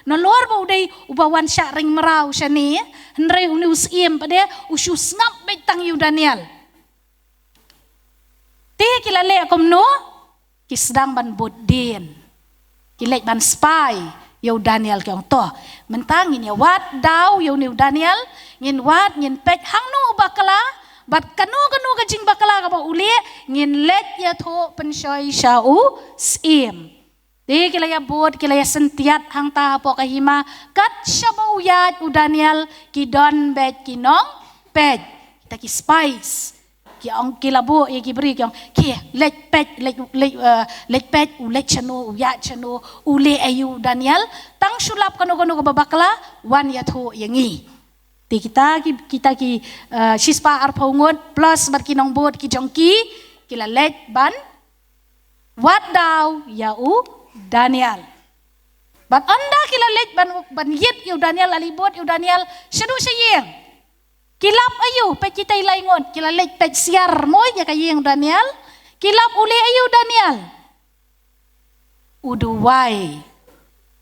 na lor ba udei ubawan syak ring merau syani, henrei uni usim pada usus ngap betang yu Daniel. Ti kilale akom no, kisdang ban bodin, kilek ban spy, yu Daniel kyong to, mentangin ya wat daw yu niu Daniel, ngin wat ngin pek hang no bakala, bat kanu kajing bakala ka ba uli ngin let ya tho pensoi syau sim di kilaya bod kilaya sentiat hang ta po kahima kat syabau yat u Daniel ki don bet kinong pet kita ki spice ki ong kilabo ye ki beri ki ong ki let pet let pet u let chano u yat chano uli ayu Daniel tang sulap kanu ka bakala wan ya tho yangi kita ki sispa arpaungut plus berkinong bot ki jongki kila let ban wat daw yau Daniel bat anda kila let ban yet yu Daniel alibot yu Daniel sedu sayeng kilap ayu pe kita ilaingon kila let pe siar moy nya kayeng Daniel kilap uli ayu Daniel uduwai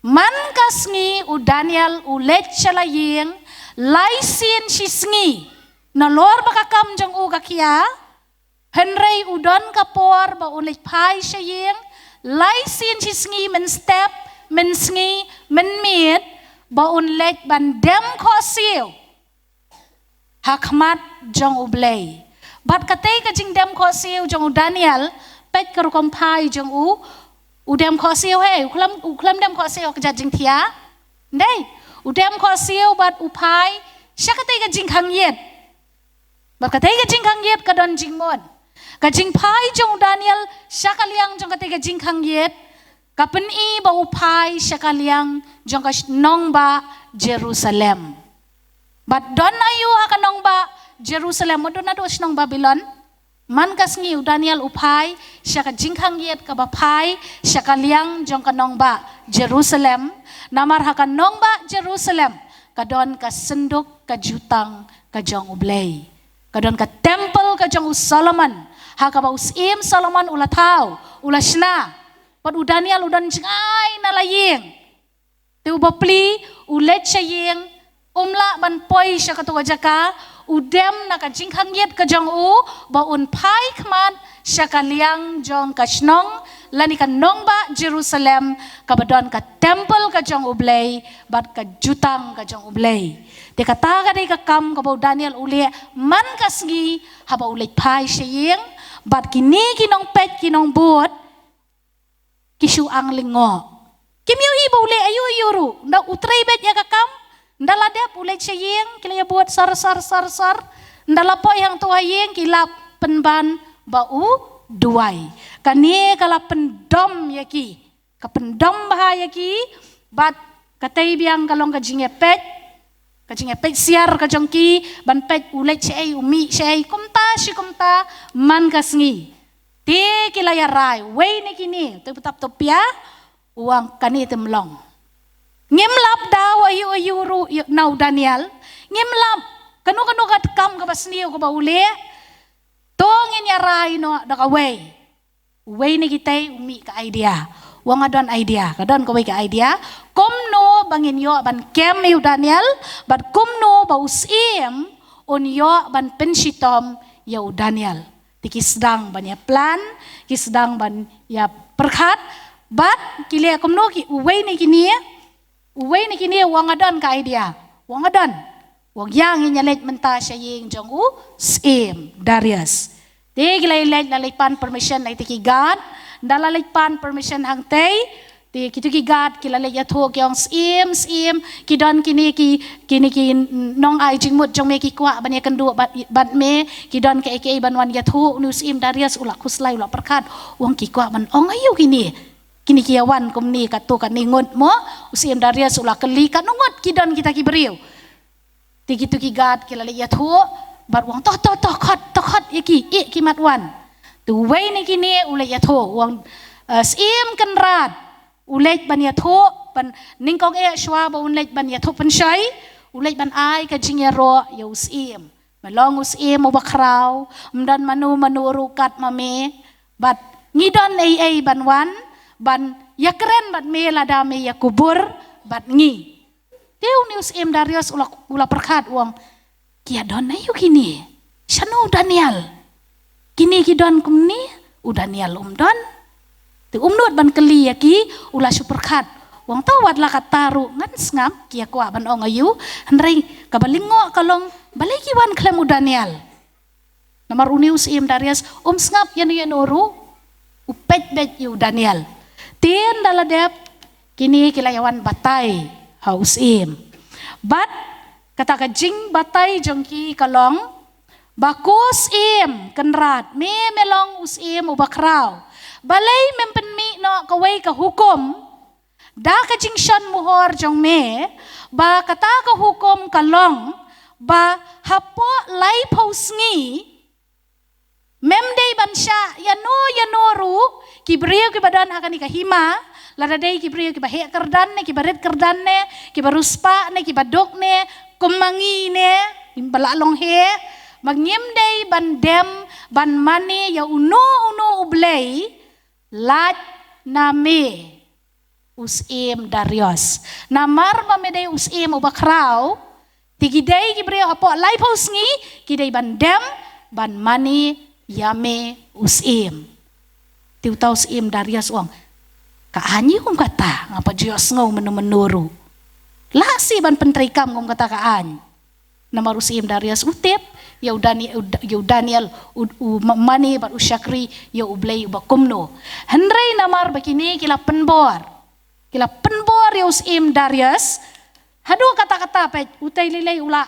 man kasngi u Daniel u let chalayeng laisin sisngi na lor bakakam jang u kakia henrei udon kapor ba ulit pai syayeng laisin sisngi men step men sngi men mit ba unlet ban dem khosiu hakmat jang u blei bat katei ka jing dem khosiu jang u Daniel pet karukom pai jang u dem khosiu he uklam dem khosiu ka jing thia ndei udem khosiu bat upai syakatai ka jing khang yet bat katai ka jing khang yet ka don jing mon ka jing pai jong Daniel syakaliang jong katai ka jing khang yet ka pen i ba upai syakaliang jong ka nong ba Jerusalem bat don ayu ha ka nong ba Jerusalem modon ado nong Babylon man kasngi Daniel upai syaka jing khang yet ka ba pai syakaliang jong ka nong ba Jerusalem namar hakan nong ba Jerusalem kadon ka senduk ka jutang ka jong ublay kadon ka temple ka jong Solomon haka ba usim Solomon ulatau ulasna pad u Daniel udan jingai na layeng te ubapli ulet syayeng umla ban poi sya ka jaka udem na ka jingkhang yet ka jong u ba un pai khmat sya ka liang jong ka snong lani ka nong ba Jerusalem kabadon ka temple ka jong ublay bat ka jutang ka jong ublay te kata ka dei ka kam ka ba Daniel uli man kasngi haba ulit pai syayeng bat kini kinong pet kinong bot kisu ang lingo kimyo ibo uli ayu yuru nda utray bet ya ka kam nda ladep ulit syayeng kilaya buat sar nda lapo yang tuayeng kilap penban bau duai kani kala pendom yaki ka pendom bahaya ki bat katay biang kalong kajing pet siar kajongki ban pet ulet sei umi sei kumta man kasngi ti kilaya rai wei ni kini tu tap topia uang kani temlong ngimlap daw ayu ru nau Daniel ngimlap kanu kat kam ka basniu ka baule tongin ya rai no daka way ni kita umi ka idea wang adon idea kadon ko ka idea komno bangin yo ban kem yu Daniel bat komno ba usim on yo ban pensitom yu Daniel tikisdang ban ya plan kisdang ban ya perkhat bat kile komno ki way ni kini wang adon ka idea wang adon wang yang nyalet menta syayeng jong u sim Darius ti gilay lalipan permission na itiki God dalalipan permission hang tay ti kitu ki God kilalay yato kyong sim kidon kini nong ai jingmut jong me ki kwa ban yakendu bat me kidon ke banwan yato nu sim Darius ulak kuslay ulak perkat wong ki kwa ban ong ayu kini kini kiawan kumni katu kan ningot mo usim Darius ulah keli kan nungot kidan kita kiberiu tiki tu kigat kilali ya tu bar wang toh khot iki kimat wan tu wei ni kini ulah ya tu wang sim kenrat ulet ban ya tu ban ningkong shwa ba ulet ban ya tu pensyai ulet ban ai ka jingya ro ya usim malong usim ubakraw mdan manu rukat mame bat ngidon ai ban wan ban ya keren bat me ladame ya kubur bat ngi teu ni usim Darius ulah perkat wang kia don na yu kini shanu Daniel kini kidon kumni u Daniel don tu umnut ban keli ya ki ulah superkat wang tawat la kataru ngan ngam kia kwa ban ong ayu henrei kabalingo kalong baliki wan klem u Daniel namar uni usim Darius ngap yan oru upet bet yu Daniel tien daladep kini kilayawan batai hausim bat kata kajing batai jongki kalong bakus im kenrat me melong usim ubakraw balay mempenmi no kaway ka hukom da kajing shan muhor jong me ba kata ka hukom kalong ba hapo lay pausngi memday bansya yano ru kibriyo kibadan akan ikahima ladadai kibriyo kibahe kerdan ne kibaret kerdan ne kibaruspa ne kibadok ne kumangi ne imbalalong he magnyemday bandem ban mani ya uno ublay lat name usim Darius namar mameday usim ubakraw tigiday kibriyo hapo lay pausngi kiday bandem ban mani yame usim tiutaw usim Darius uang kaanyi kata ngapa Diyos ngaw menuru lasi ban pentrikam ngom kata kaan namar usim Darius utip ya Daniel mani bat usyakri ya ublay ubakumno henrei namar begini kila penbor ya usim Darius hadu kata-kata pet utai lilay ula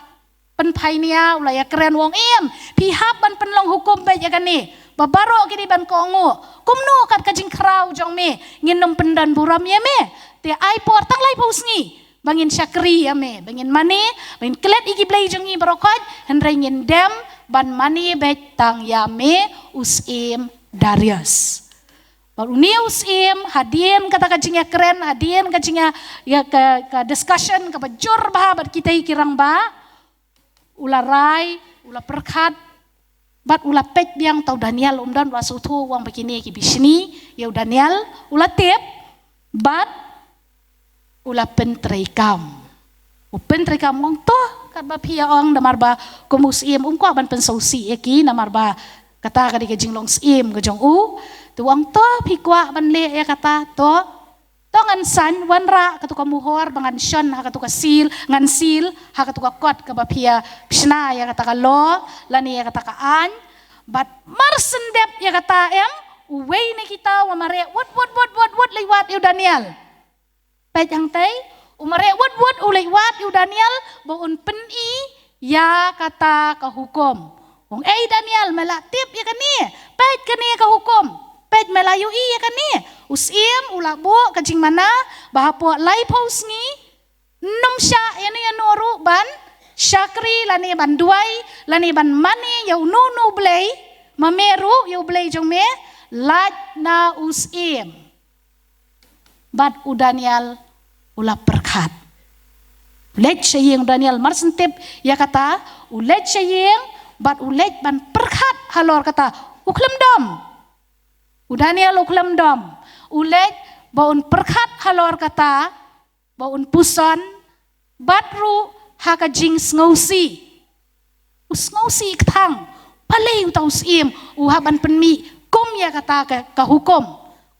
penpai nia ula ya keren wong im pihak ban penlong hukum pet ya kani babaro kini ban kongo kumno kat kajing kraw jong me nginom pendan buram ya me te ai por tang lai pausngi bangin syakri ya me bangin mani bangin klet igi blay jong i barokot henrei ngin dem ban mani bet tang ya me usim Darius baru ni usim hadien kata kajing ya keren hadien kajing ya ke discussion ke bajur bahabat kita kirang ba ula rai ula perkat bat ula pet biang tau Daniel umdan wasutu wang begini ki bisni ya Daniel ula tip bat ula pentreikam wong to kat ba pia ong namar ba kumusim ko ban pensausi eki namar ba kata kadi ke jinglong sim ke jong u tuang to pikwa ban le ya kata to ngan san wanra katuka muhor bangan syon ha katuka sil ngan sil ha katuka kot ka bapia pishna ya kata ka lo lani ya kata ka an but marsendep ya kata em uwei ni kita wa mare what liwat yu Daniel pet yang tay umare what uliwat yu Daniel baun peni ya kata ka hukum wong Daniel melatip ya kani pet kani ka hukum pet melayu ya kani usim ulabo kajing mana bahapo lay pausngi numsya yani noru ban syakri lani ban duai lani ban mani ya nunu blay mameru ya blay jong me lat na usim bat u Daniel ula perkat ulet syayeng Daniel marsentip ya kata ulet syayeng bat ulet ban perkat halor kata uklem dom u Daniel uklem dom ulet baun perkat halor kata baun puson batru hakajing sngosi usngausi iktang palay utaw usim uhaban penmi kum ya kata ka hukum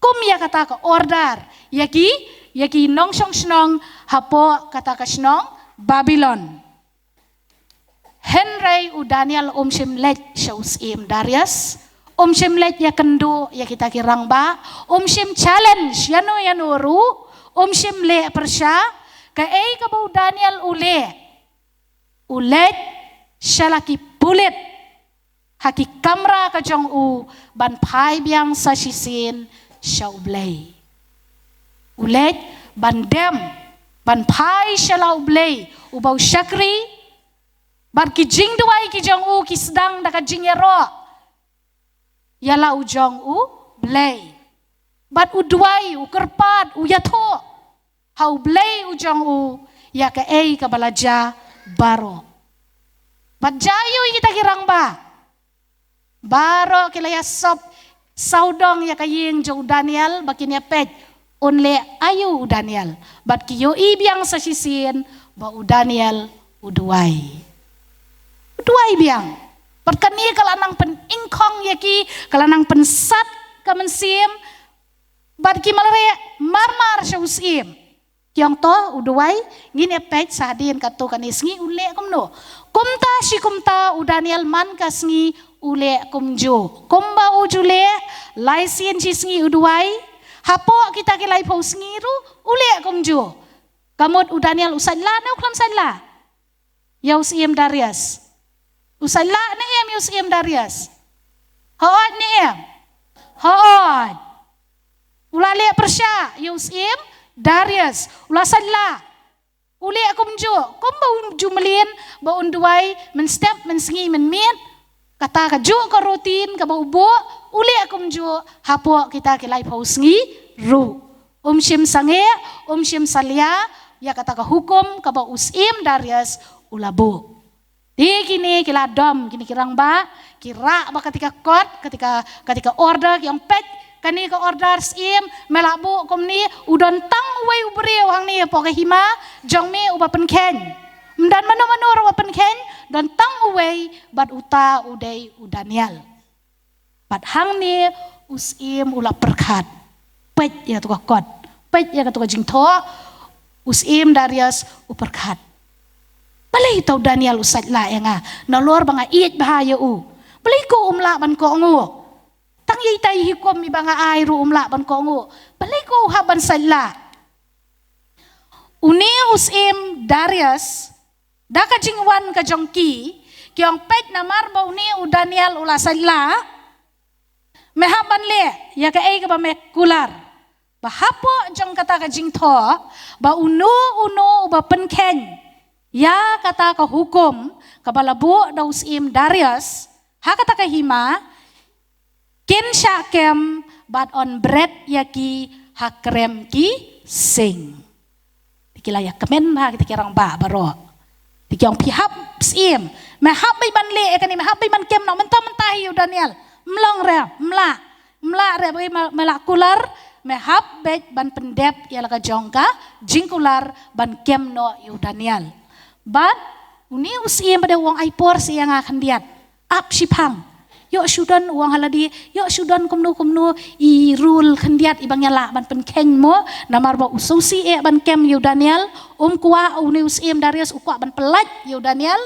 kum ya kata ka order yaki nong snong hapo kata ka snong Babylon Henry u Daniel shimlet siya usim Darius shimlet ya kendo ya kita kirang ba shim challenge yano ru shimle persya ka kabau Daniel ulet siya laki pulit haki kamra ka jong u ban pai biang sa sisin siya ublay ulet ban dem ban pai shala ublei ubau syakri ban ki jing duai ki jong u ki sedang da ka jing yaro yala ujong u blei bat u duai u kerpat u yato hau blei ujong u ya ka ei ka balaja baro bat jayu kita kirang ba baro kilaya sop saudong ya ka ying jo Daniel bakin ya pet onle ayu Daniel bat ki yo ibiang sa sisin ba u Daniel u duai biang bat kani kalanang pen ingkong ya ki kalanang pensat ka mensim bat ki malare marmar sa usim yang to uduai ngin epek sadin kato kanis ngi ule kumno kumta u Daniel man kasngi ule kumjo kumba ujule laisin cisngi uduai hapo kita kilai pos ngiru ule kumjo kamut u Daniel usalla na uklam salla ya usim Darius usalla na em usim Darius hood ni em hood ulale persya ya usim Darius ula salla uli akum jo kumba unju melin ba unduai men step men sengi men mit kata ka jo ka rutin ka ba ubo uli akum jo hapo kita kilai paus ngi ru shim sange shim salia ya kata ka hukum ka ba usim Darius ulabu di kini kila dom kini kirang ba kira ba ketika kot ketika order yang pet kani ka order sim melabu komni udon tang wei ubreu hang ni poke hima jongme uba penken mdan mano ro penken dan tang wei bat uta udai u Daniel bat hang ni usim ula perkat pet ya tu kot pet ya tu jingtho usim Darius uperkat balai tau Daniel usat la nga na lor banga iet bahaya u balai ko umla ban ko ngu tang yai tai hikom mi banga ai ru umla ban ko ngu balai ko haban salla uni usim Darius da ka jingwan ka jongki kyong pet namar ba uni u Daniel ula salla me haban le ya ka ei ka ba me kular ba hapo jong kata ka jingtho ba uno ba penken ya kata ka hukum ka balabu da usim Darius ha kata ka hima kin syakem bat on bread yaki hakrem ki sing dikila ya kemen ha kita kirang ba baro dikyong pihap sim mahap bay banle ekani mahap bay man kem no mentah yu Daniel mlong re mla re bay melakular mahap bay ban pendep ya laka jongka jingkular ban kem no yu Daniel bat uni usim pada uang aipor siang akan diat ap sipang yo sudan uang haladi yo sudan kumnu I rule kendiat ibang yala ban penkeng mo namar ba ususi ban kem yu Daniel kuwa uni usim Darius ukwa ban pelat yu Daniel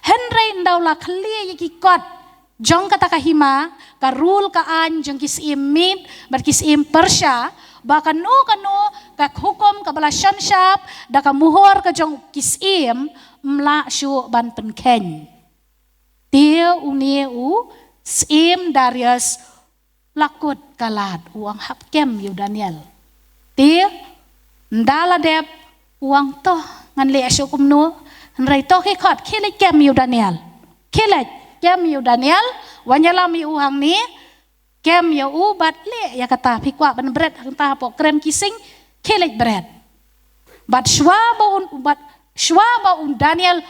Henry ndaula kli yiki kot jong kata kahima ka rule ka an jong kisim mid bar kisim Persya ba kanu ka hukum ka balasan syap da ka muhor ka jong kisim mla syu ban penkeng dia uni sim Darius lakut kalat uang hap kem yu Daniel dia ndala dep uang toh ngan le asyo kumno nrai toh ke khot khele kem yu Daniel khele kem yu Daniel wanyala mi uang ni kem yu bat le ya kata pikwa ban bread entah po krem kising khele bread bat shwa ba un Daniel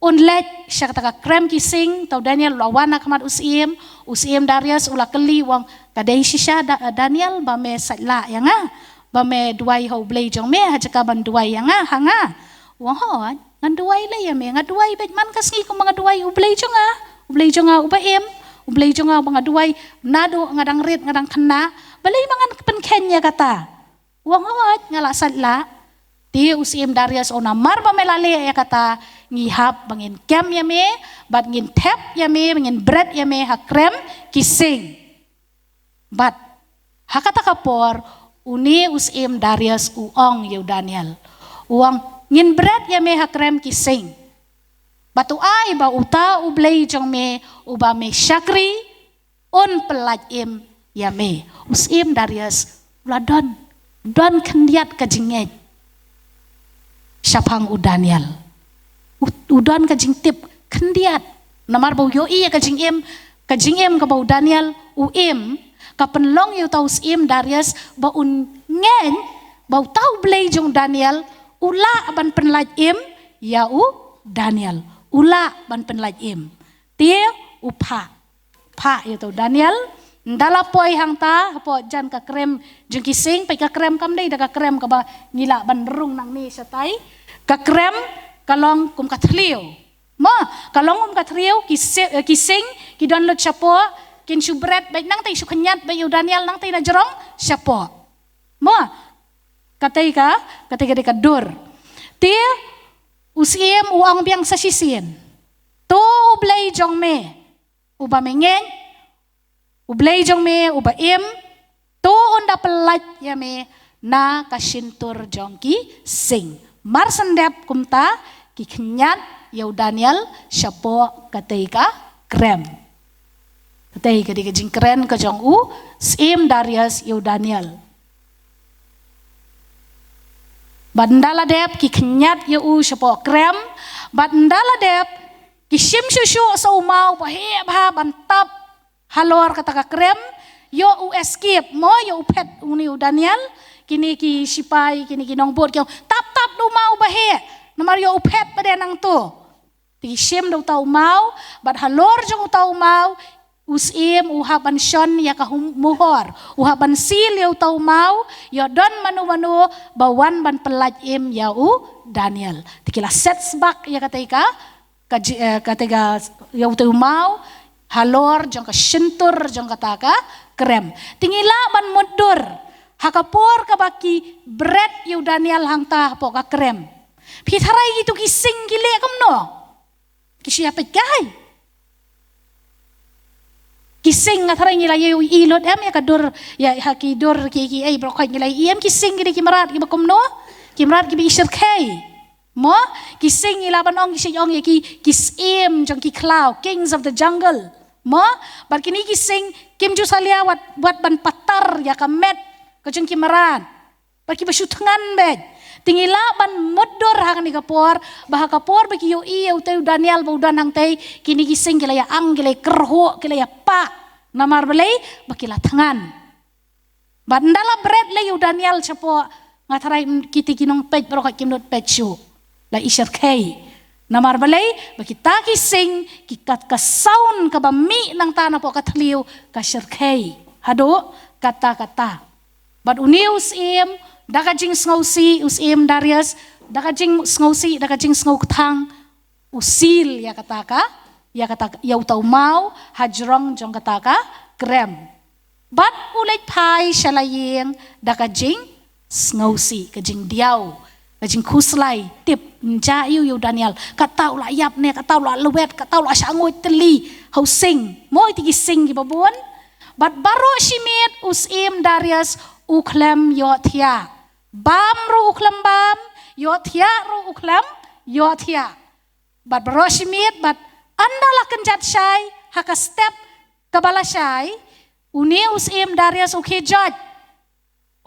unlek siya kata krem kising tau Daniel lawana kamat usim Darius ula keli wang kadai siya Daniel ba me satla yang ba me duai ho blay jong me hajaka ban duai yang hanga wang hot ngan duai la ya me nga duai bet man kasngi ko mga duai ublay jong ubaim ublay jong mga duai nado ngadang rit ngadang kena balay mga penkenya kata wang hot ngala satla ti usim Darius ona mar ba melale ya kata ngihap bangin kem yame bat ngin tep yame bangin bread yame hakrem kising bat hakata kapor uni usim Darius uong yu Daniel uang ngin bread yame hakrem kising batu ai ba uta ublay jong me uba me syakri on pelat im yame usim Darius uladon Don kendiat ka jingej. Syapang u Daniel. Udon ka jing tip kendiat. Namar bau yo iya ka jing em ka bau Daniel u em ka penlong yu tau em Darius bau ngeng bau tau blay jong Daniel ula ban penlaj em ya u Daniel. Ula ban penlaj em. Tie u pa yu tau Daniel. Ndala poi hang ta po jan ka krem jeng kising pai ka krem kam dei da ka krem ka ba ngila ban rung nang ni satai ka krem kalong kum ka thliu mo kalong ka thliu kising ki don lot chapo kin subret bai nang tai su khanyat bai Daniel nang tai na jorong chapo mo katai ka de ka dur ti usiem uang biang sa sisin to blai jong me uba mengen ublay jong me uba im to onda pelat ya me na kasintur jong ki sing mar sendep kumta ki kenyat yau Daniel syapo katai ka krem katai ka di ka jing keren ka jong u sim Darius yau Daniel bandala dep ki kenyat yau syapo krem bandala dep ki sim susu sa umau baheb ha bantap halor kata ka krem yo u escape mo yo pet uni u Daniel kini ki sipai kini ki nongbot kyo tap du mau bahe namar yo pet pada nang to ti sim do tau mau bat halor jong tau mau usim u haban shon ya ka muhor u haban sil yo tau mau yo don manu bawan ban pelaj im ya u Daniel tikila sets back ya katika yo tau mau halor jong ka sentur jong kataka krem tingila ban mundur hakapor ka baki bread yu Daniel hangta po ka krem pitharai gitu kising gile kamno kisya pekai kising ngatharai ngila yu ilot em ya kadur ya hakidor ki ai brokai ngila iem kising gide kimarat ki bakomno kimarat ki bisir kai mo kising ngila banong kisiyong ya ki kisim jong ki cloud kings of the jungle mo bar kini kising kim ju salia buat ban patar ya kamet kajeng kimaran bar ki basyutangan bed tingila ban modor hang ni kapor bah kapor bagi yo i uteu Daniel bau dan hang tei kini kising kila ya ang kila kerho kila ya pa namar belai bakila tangan bandala bread le yo Daniel chapo ngatarai kiti kinong pej barokat kimnot pechu la isher kai namar balay bakita kising kikat ka sound ka bami nang tana po katliw ka sirkay hado kata but unius im dakajing sngosi usim Darius dakajing sngosi dakajing sngoktang usil ya kataka yaw tau mau hajrong jong kataka krem but ulit pai shalaying dakajing sngosi kajing diaw kajing kuslay tip njayu yu Daniel katau la yap ne katau la lewet katau la sangoi teli hau sing moi tigi sing gi babon bat baro shimit usim Darius uklem yothia bam ru uklem bam yothia ru uklem yothia bat baro shimit bat andala kenjat syai haka step kabala syai uni usim Darius ukhe judge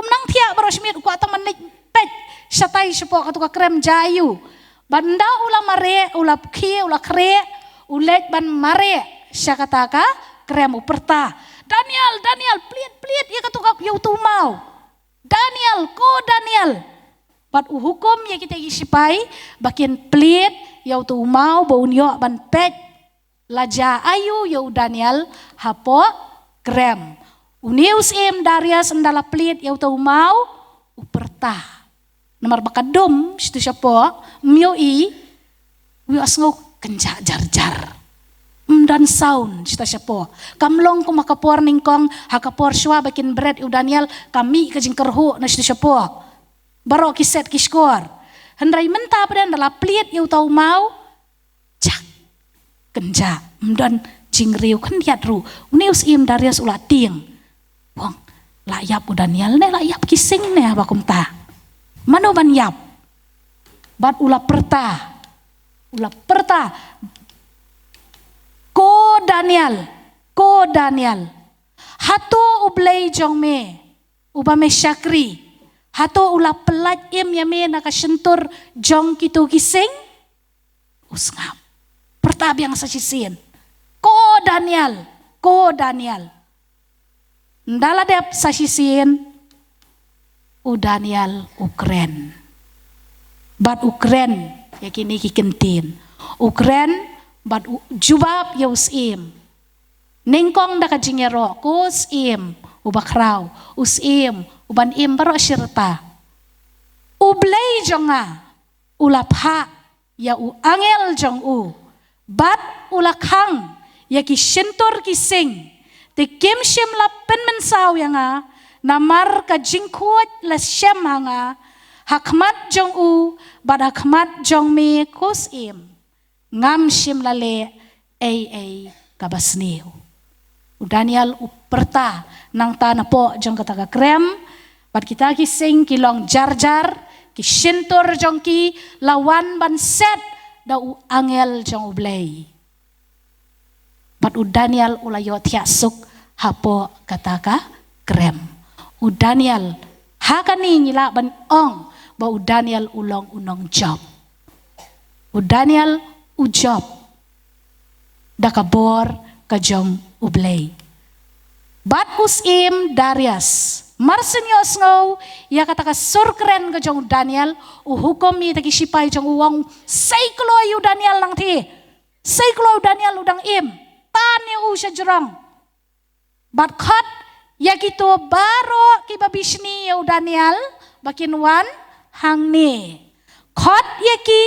nang thia baro shimit ku ataman pet satai sepo katuka krem jayu banda ula mare ula khi ula kre ulet ban mare syakataka krem uperta Daniel pliet ya katuka yau tu mau Daniel bat uhukum ya kita isipai bakin pliet yau tu mau baun yo ban pet laja ayu yau Daniel hapo krem unius im Darius ndala pliet yau tu mau uperta namar bakadom situ siapa mioi wi asngo kenja jar dan sound situ siapa kamlong ko makapor ningkong hakapor shwa bakin bread u Daniel kami kajing kerhu na situ siapa baro kiset kiskor hendrai menta pada ndala pliet yu tau mau cak kenja dan jingriu kan diat ru unius im Darius ulating wong layap u Daniel ne layap kising ne bakum ta mano ban yap bat ula perta ko Daniel hatu ublay jong me uba me syakri Hato ula pelat yame nakasentur jong kitu kising. Usngap. Pertabiang sa sisin. Ko Daniel. Ndala dep sa sisin. U Daniel Ukren. Bat Ukren yakini kikentin. Ukren bat jubab ya usim. Ningkong da kajingero kus im ubakraw usim uban im baro syirta. Ublay jonga ulapha ya u angel jong u. Bat ulakhang ya ki shentor kising. Te kim shem la penmensaw yang namar ka jingkuat la shem hanga hakmat jong u bat hakmat jong mi kus im. Ngam shem lale ay kabasniw. Daniel uperta nang tanah po jong kataga krem bat kita kising kilong jar ki shentor jong ki lawan ban set da u angel jong ublay bat u Daniel ulayo tiasuk hapo kataga krem u Daniel hakani ngila ban ong ba u Daniel ulong unong job u Daniel u job da kabor kajong ublay. Bat usim Darius. Marsenyos ngaw, ya kata ka surkren kajong Daniel, uhukom mi taki sipay jong uwang, sayklo yu Daniel lang ti. Sayklo Daniel udang im. Tanya u siya jurang. Bat kat, ya kito baro kibabishni yu Daniel, bakinwan hangni. Kat ya ki,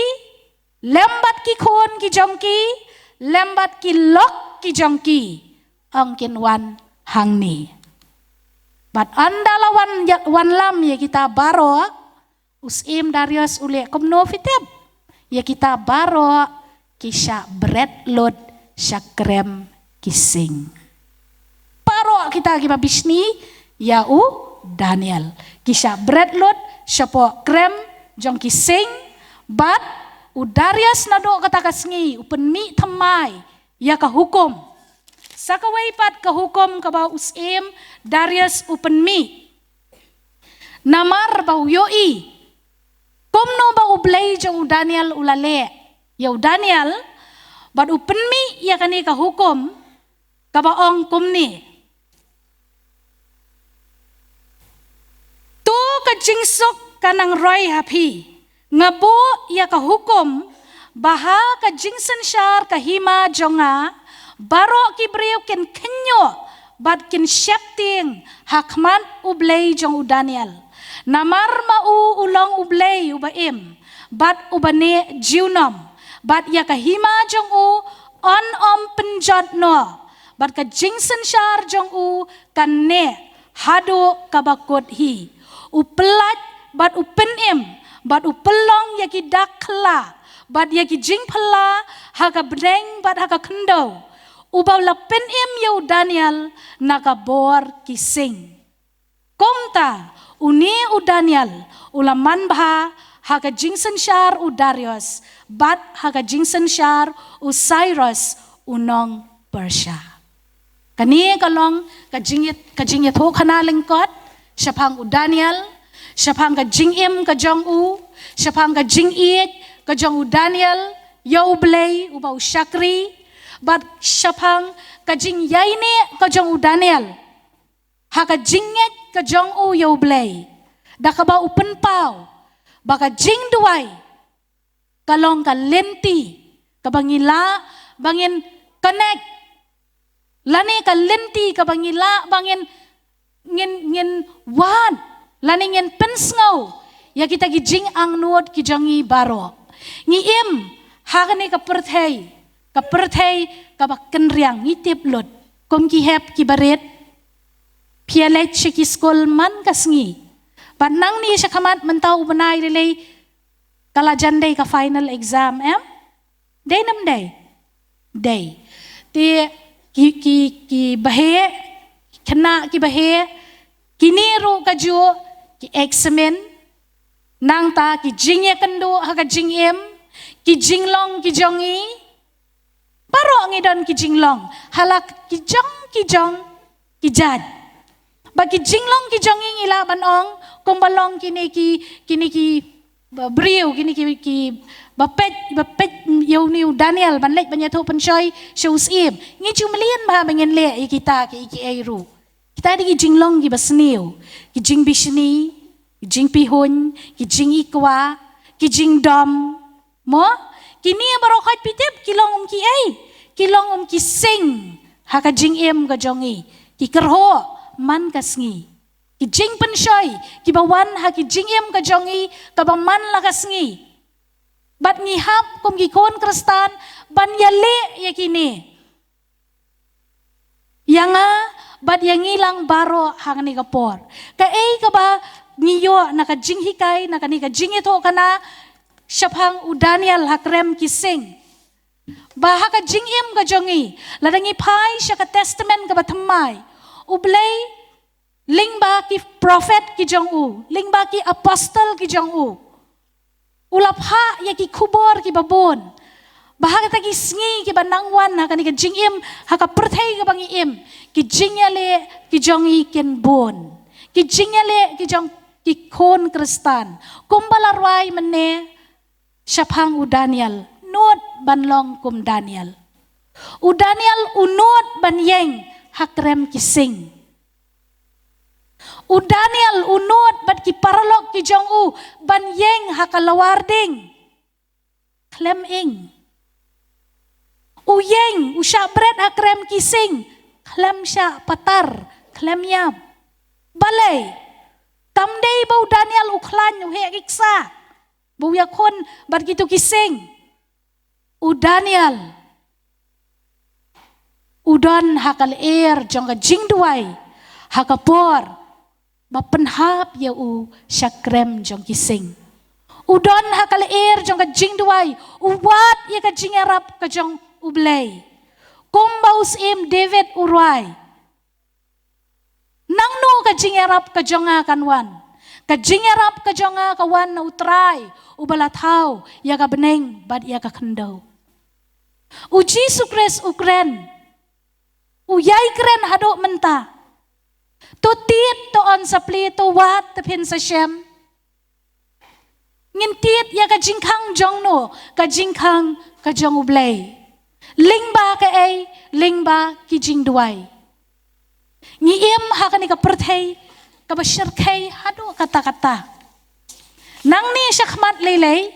lembat ki kon ki jongki, lembat ki lok ki jongki. Ang kinwan hangni. Bat andala wan lam ya kita baro usim Darius ule komno fiteb. Ya kita baro kisah bread load syakrem kising. Baro kita kiba bisni ya u Daniel. Kisah bread load syapo krem jong kising. Bat u Darius nado kata kasngi upen mi tamai ya ka hukum. Sakaway pat kahukom kabaw usim Darius upen mi. Namar baw yoi. Kumno ba ublay jong Daniel ulale. Yaw Daniel bat upen mi ya kani kahukom kabaong kumni. Tu kajingsok kanang roy hapi. Ngabo ya kahukom baha kajingsan syar kahima jonga. Baro kibriw kin kenyo bat kin syapting hakman ublay jong u Daniel. Namar mau ulong ublay ubaim bat ubane jiunom bat ya kahima jong u on penjot no bat ka jingsen syar jong u kanne hado kabakot hi upelat bat upenim bat upelong ya ki dakla bat ya ki jingpala haka breng bat haka kendo. Ubaw lapen yau Daniel nakabor kising. Komta uni u Daniel ulaman baha haka jingsen syar u Darius bat haka jingsen syar u Cyrus unong Persia. Kani kalong kajingit ho kana lingkot syapang u Daniel syapang kajingim kajong u syapang kajingit kajong u Daniel yau blay ubaw syakri. Bat syapang kajing yaini kajong u Daniel. Haka jingit kajong u yaw blay. Dakaba upen pau. Baka jing duway. Kalong ka lenti. Kabangila bangin connect. Lani ka lenti kabangila bangin ngin wan. Lani ngin pensngaw. Ya kita gijing ang nuod kijangi baro. Ngiem haka ni kaperthay. Kaperthay kabak kenriang ngitip lot kom ki hep ki baret pialet ki skol man kasngi panang ni siya kamat mentaw benay relay kalajan day ka final exam day nam day ti ki bahe kena ki bahe kiniro kaju ki examen nang ta ki jingye kendo haka jingem ki jinglong ki jongi Baro ngidon ki jinglong, halak kijong kijad. Bagi jinglong kijong ing ilaban ong, kombalong kini ki brio kini ki bapet yau niu Daniel ban lek banyak tu pencoy shows im ngi cumelian mah bangen le kita ki airu kita di jinglong ki basniu ki jing bisni ki jing pihun ki jing ikwa ki jing dom mo kini barokat pitip kilong ki ki sing haka jing im ka jongi ki kerho man kasngi ki jing penshoy ki bawan ha ki jing im ka jongi ka man la kasngi bat ngihap kum ki kon kristan ban yale yakini yanga bat yang ngilang baro hang ni kapor ka ka ba ngiyo naka jing hikai naka ni ka jing ito kana syapang u Daniel hakrem kising bah ka jing im ka jongi ladangi pai sya ka testament ka batamai ublay lingba ki prophet ki jong u lingba ki apostle ki jong u ulap ha ya ki kubor ki babon bahag ta ki sngi ki banangwan ha ka ni ka jing im ha ka perthai ka bangi im ki jingyale ki jongi ken bon ki jingyale ki jong ki kon kristan kumbalarwai mene syapang u Daniel not banlong kum Daniel u Daniel unot ban yeng hakrem ki sing u Daniel unot bat ki paralok ki jong u ban yeng hakalawarding klem ing u yeng u syabret hakrem ki sing klem sya patar klem yam balai tamdei bau Daniel u klan u he iksa bau yakon bat gitu ki sing u Daniel udon hakal jong ka jingduai hakapor bapenhap ya u syakrem jong kising udon hakal jong ka jingduai uwat ya ka jingarap ka jong ublay kombaus im David urwai nangno ka jingarap ka jonga kanwan ka jingarap ka jonga kawan na utray ubalathaw ya ka beneng bad ya ka kendaw u Jesus Christ ukren uyay kren hado menta to tit to on sa pli to wat te pin sa shem ngintit ya ka jingkang jong no ka jingkang ka jong ublay lingba ka ay lingba ki jingduay ni im ha ka ni ka perthai ka basyarkay hado kata-kata nang ni syakmat lelay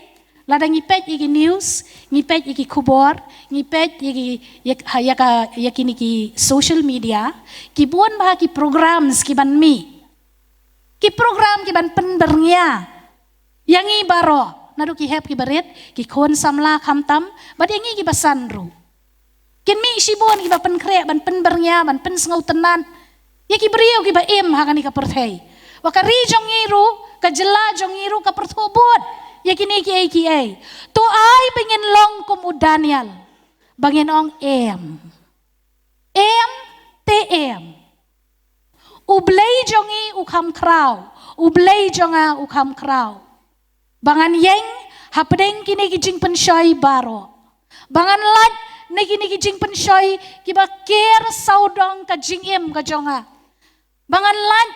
ladang ngipet iki news ngipet iki kubor ngipet iki yakini ki social media ki buon bah ki programs ki ban mi ki program ki ban penbernya yang i baro nadu ki hep ki barit ki kon samla kamtam bad yang i ki basanru kin mi sibon ki ba penkre ban penbernya ban pen sengau tenan ya ki beriu ki ba im hakani ka perthai wakari jong iru ka jela jong iru ka perthobot ya kini ki ai to ai pengen long kum u Daniel bangin ong tm ublay jongi ukam kraw ublay jonga ukam kraw bangan yeng hapdeng kini kijing penshoy baro bangan lat ne kini kijing penshoy kiba ker saudong ka jingim ka jonga bangan lat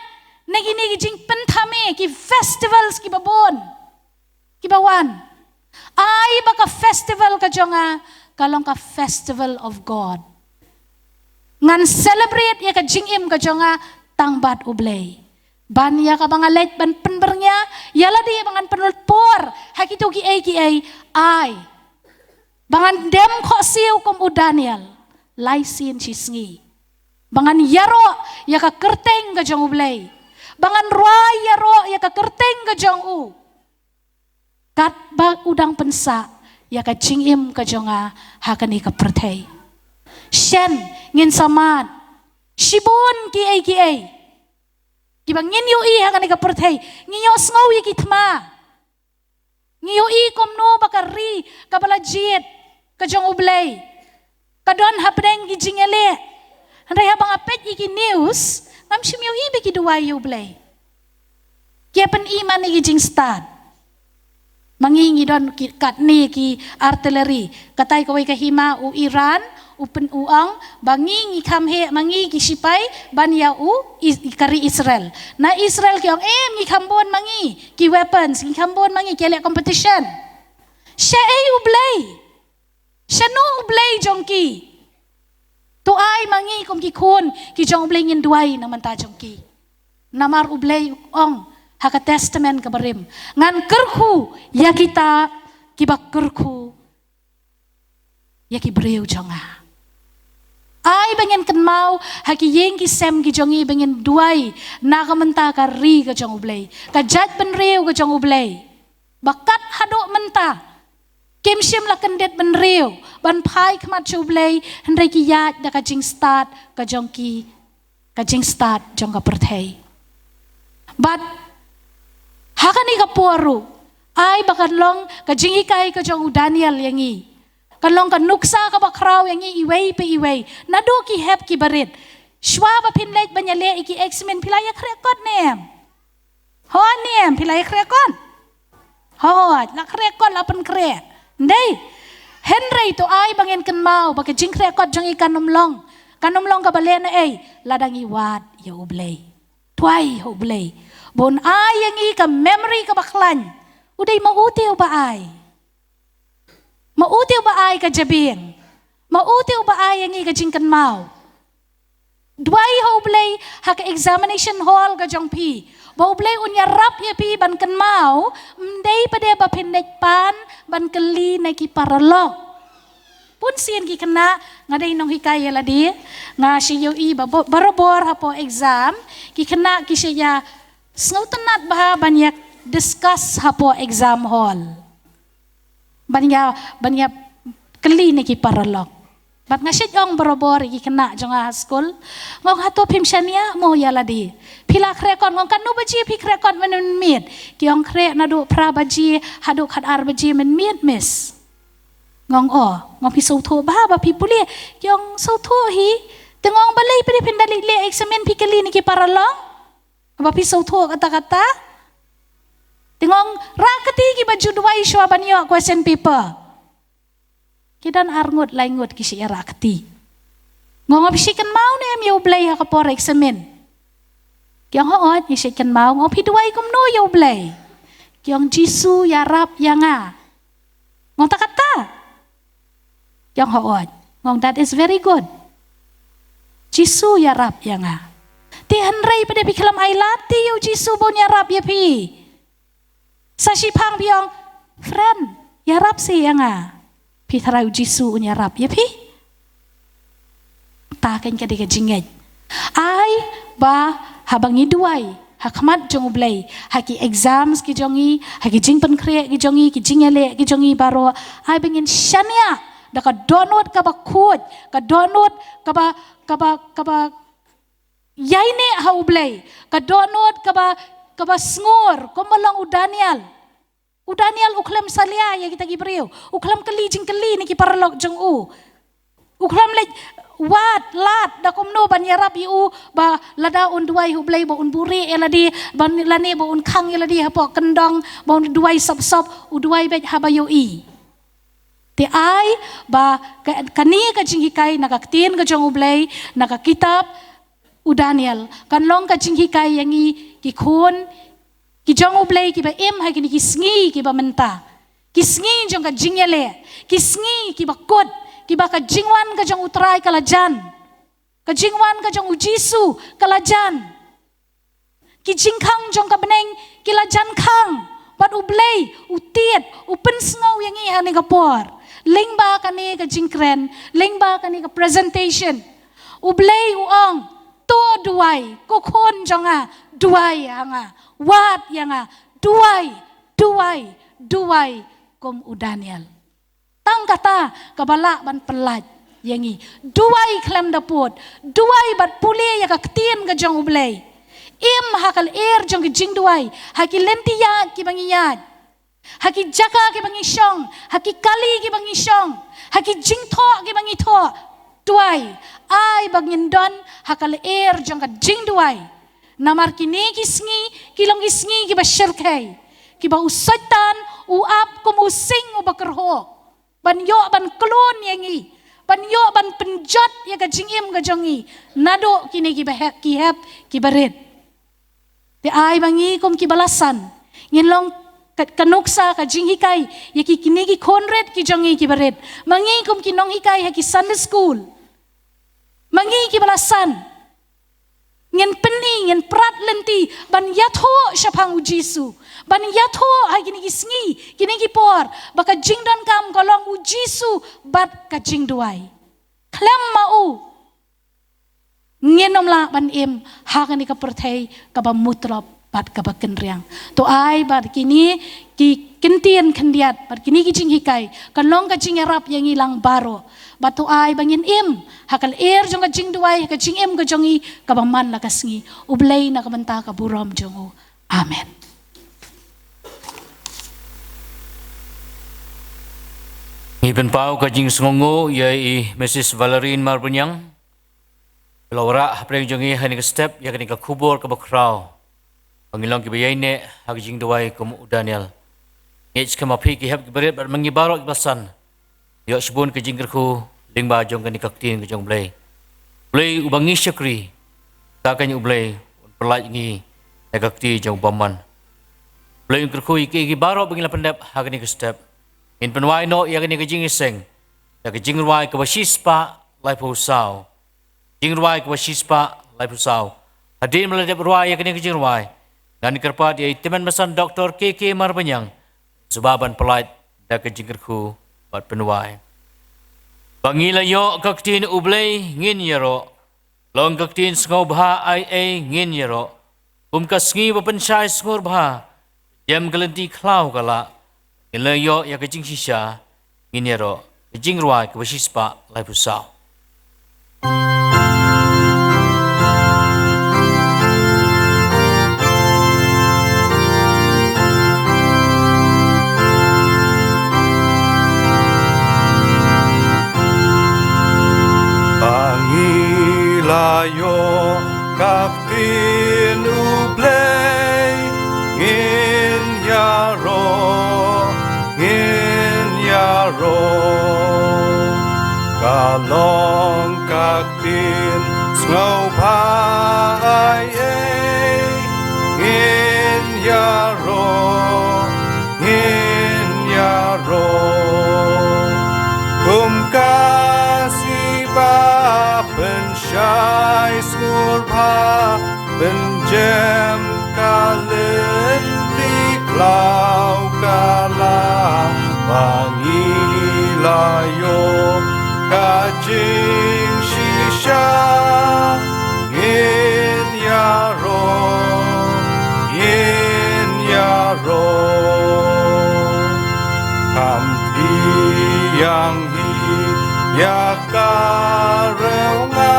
ne kini kijing pentame ki festivals ki babon kibawan ay baka festival ka jonga kalong ka festival of God ngan celebrate ya ka jingim ka jonga tangbat ublay ban ya ka mga let ban penbernya yala di bangan penulpor hakitu ki ay bangan dem ko siu kum u Daniel laisin sisngi bangan yaro ya ka kerteng ka jong ublay bangan roy yaro ya ka kerteng ka jong u kat ba udang pensa ya ka jingim ka jonga hakani ka perthai shen ngin saman shibun ki ai kibang ngin yu i hakani ka perthai ngiyo sngaw yi kitma ngiyo i komno bakari ka balajit ka jong ublay kadon hapdeng ki jingele handai habang apet iki news ngam shimyo i be ki duway ublay kiapan iman ni jing stad mangingi don kat ni ki artileri katai kawai kahima u Iran u pen uang bangingi kamhe mangi ki sipai ban ya u kari Israel na Israel ki ngi kambon mangi ki weapons ki kambon mangi ki lek competition sya u blai sya no u blai jongki tu ai mangi kom ki khon ki jong blai ngin duai na manta jongki namar u blai ong haka testament kabarim ngan kerku ya kita kibak kerku ya ki breu jonga ai bengen ken mau haki yeng ki sem ki jongi bengen duai na ka menta ka ri ka jong ublei ka jat ben reu ka jong ublei bakat hado menta kem sim la kendet ben reu ban pai kmat chu ublei hendrai ki yat da ka jing start ka jong ki ka jing start jong ka perthei but hakani ka poru ai bakan long ka jingi kai ka jong Daniel yangi kan long ka nuksa ka bakraw yangi iwei pe iwei nado ki hep ki barit shwa ba pinlek banyale iki exmen pilaya krekot nem ho nem pilaya krekot ho la krekot la pen krek ndai henry to ai bangen kan mau baka jing krekot jong ikan nomlong ka balen ei ladang iwat ya ublei twai ho ublei bon ay yang ka memory ka baklan uday mautiw ba ay ka jabing mautiw ba ay yang ka jingkan mau duay ho blay haka examination hall ka jong pi ba blay unya rap ya pi ban kan mau mday pa de ba pinnek pan ban kali na ki paralog pun siyan ki kana ngaday nong hikaya ladi nga siyo i barobor hapo exam ki kana ki siya snautanat bah banyak discuss hapo exam hall. Banyak keli ni ki paralog. Bat ngasit ong barobor ki kena jonga school. Ngong hato pimsyania mo yaladi. Pila krekon ngong kanu baji pi krekon men mit. Ki ong krek nadu pra baji hadu khat ar baji men mit miss. Ngong pi sauto ba pi puli ki ong sauto hi tengong balai pi pindali le examen pi keli ni ki paralog. Bapi sauto kata-kata tengong rakati ki baju duai shwa banyo question paper kidan arngut laingut ki si rakati ngong bisikan mau ne mi ublay ha kapor examen kyong hoot ni sikan mau ngong pi duai kum no yo ublay kyong jisu ya rap ya nga ngong takata kyong hoot ngong that is very good jisu ya rap ya nga ti henry pada piklam ai lati yo jisu bon yarap ya pi sa sipang biong friend yarap si nga pi tharau jisu yarap ya pi ta kan ka diga jingej ai ba habangi duai hakmat jong ublay haki exams ki jongi haki jingpen kre ki jongi ki jingele ki jongi baro ai bengin shania da ka download ka ba khod ka download ka ba yaine ha ublay ka donot ka ba sngur ko malang u Daniel uklam salia ya kita gibreu uklam kali ni ki paralog jong uklam le wat lat da komno ban yarap yu ba lada un duai ublay ba un buri eladi ban lani ba un khang eladi ha po kendong ba un duai sop u duai be ha ba yo i ti ai ba kani ka jinghikai nakaktin ka jong ublay nakakitab u Daniel kan long ka jinghikai yangi ki khon ki jong ublay ki ba em ha ki sngi ki ba menta ki sngi jong ka jingyele ki sngi ki ba kot ki ba ka jingwan ka jong utray kalajan ka jingwan ka jong ujisu kalajan ki jingkhang jong ka beneng ki lajan khang bat ublay utiet upen sngaw yangi ha ni kapor lingba ka ni ka jingkren lingba ka ni ka presentation ublay uong to duai kokon jonga duai anga wat yanga duai kom u Daniel tang kata kabala ban pelat yangi duai klem dapot duai bat pule ya ka ktien ga jong ublay im hakal jong jing duai haki lentiya ki bangiyat haki jaka ki bangisyong haki kali ki bangisyong haki jingtho ki bangitho duai ai bagin don hakal jong ka jing duai namar kini kisngi kilong kisngi ki ba syirkai ki ba usatan uap kum using ubakerho. Ban yo ban klon yangi. Ban yo ban penjat ya ka jingim ka jongi. Nado kini ki bahek ki hep ki barit. Te ai bangi kum ki balasan. Ngin long kanuksa ka jing hikai ya ki kini ki konred ki jongi ki barit. Mangi kum ki nong hikai ha ki Sunday school. Mangi ki balasan. Ngin peni, ngin prat lenti, ban yatho syapang ujisu. Ban yatho hai kini kisngi, kini kipor, baka jingdan kam kolong ujisu, bat ka jingduai. Klem mau. Ngenom la ban im, hakani ka perthai, ka ba mutlop, bat ka ba kenriang. To ai bat kini, ki kentian kendiat, bat kini ki jing hikai, kalong ka jing erap yang ilang baro. Batu ai bangin im hakal jong ka jing duai ka jing im ka jongi ka bangman la kasngi ublay na kamanta ka buram jongo. Amen. Iben pau ka jing songo yai Mrs. Valerie Marbunyang. Laura hapre jongi hani ka step ya ka kubur ka bakraw. Pangilong ki bayai ne hak jing duai ka Daniel. Ngech ka mapi ki hab ki berit bar mangibaro ki basan. Yo sebun ke jingkerku lingba jong kani kaktin ke jong blay. Blay ubangi syakri. Takanya ublay perlaj ngi kakti jong paman. Blay kerku iki baro bangila pendep hakani ke step. In penwai no ya kani ke jingiseng. Ya ke jingruai ke basispa lai pusau. Jingruai ke basispa lai pusau. Hadin meledep ruai ya kani ke jingruai. Dan kerpat ya itiman masan Dr. KK Marbanyang. Sebaban pelaj da ke jingkerku bat penuai. Bangila yo kaktin ublay ngin yaro. Long kaktin sngau bha ai ngin yaro. Kasngi bapensyai sngor bha. Jam gelenti klau kala. Ngila yo ya kajing sisya ngin yaro. Kajing ruai ke basispa lai pusau. Layo kaktin ublay ngin yaro kalong kaktin snow pai ngin yaro kasih pensyai skurpa penjem kalen di klau kala pangilayo kajing shisha ngin yaro kam tiang ya kareunga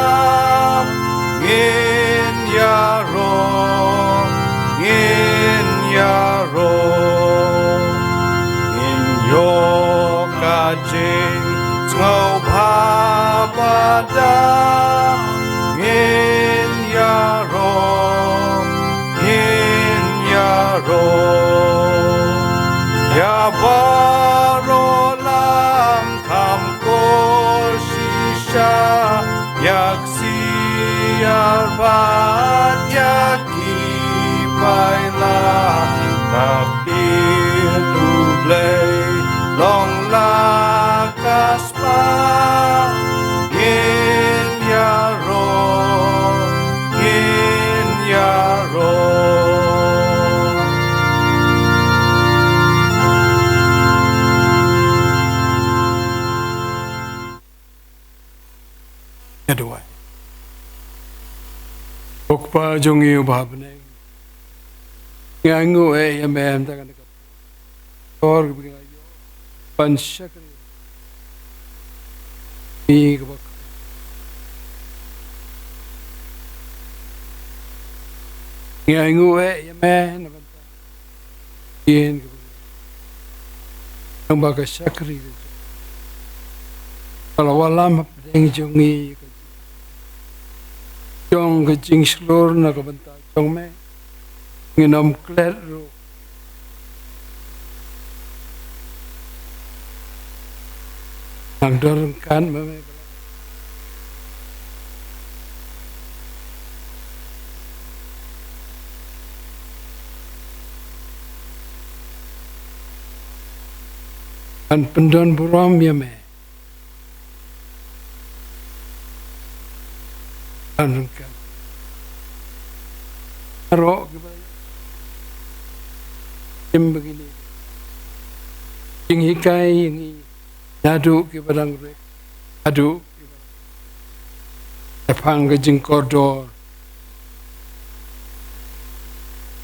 ngin yaro in yo kajing ngau bhabada ngin yaro ya baro lam kamko yaksi arbat yaki paila kaktin ublay long lakas pa ngin yaro Kedua, Okpa jongi ubhabne, ngangu ya mem tangan dekat, or begitu, pansyakri, ini kebak, ngangu ya mem, ini kebak, nambah syakri, kalau walam pedeng jongi Jong kecing seluruh nak bentar jong me nginom kler ro Ang dorong kan mame an pendon buram ya me an kan ro tim begini yang hikai yang nadu ke barang rek adu tapang ke jing koridor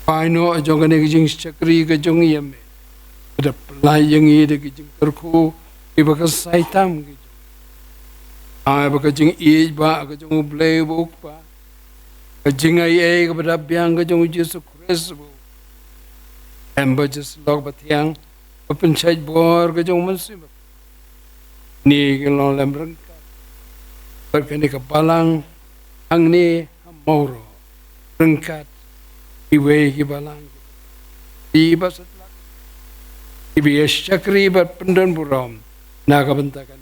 paino jong ne ke jing chakri ke jong yame ada pelai yang ide ke jing terku ke bakas saitam ke baka jing i ba ke jong blay buk pa ke jing ai ke pada biang ke jong Yesus Kristus emba just log batiang open side bor ke jong mansim ni kelong lem rengka berkini kepalang ang ni mauro rengkat iwe ki balang iba setlak ibi chakri ber pendon buram naga bentakan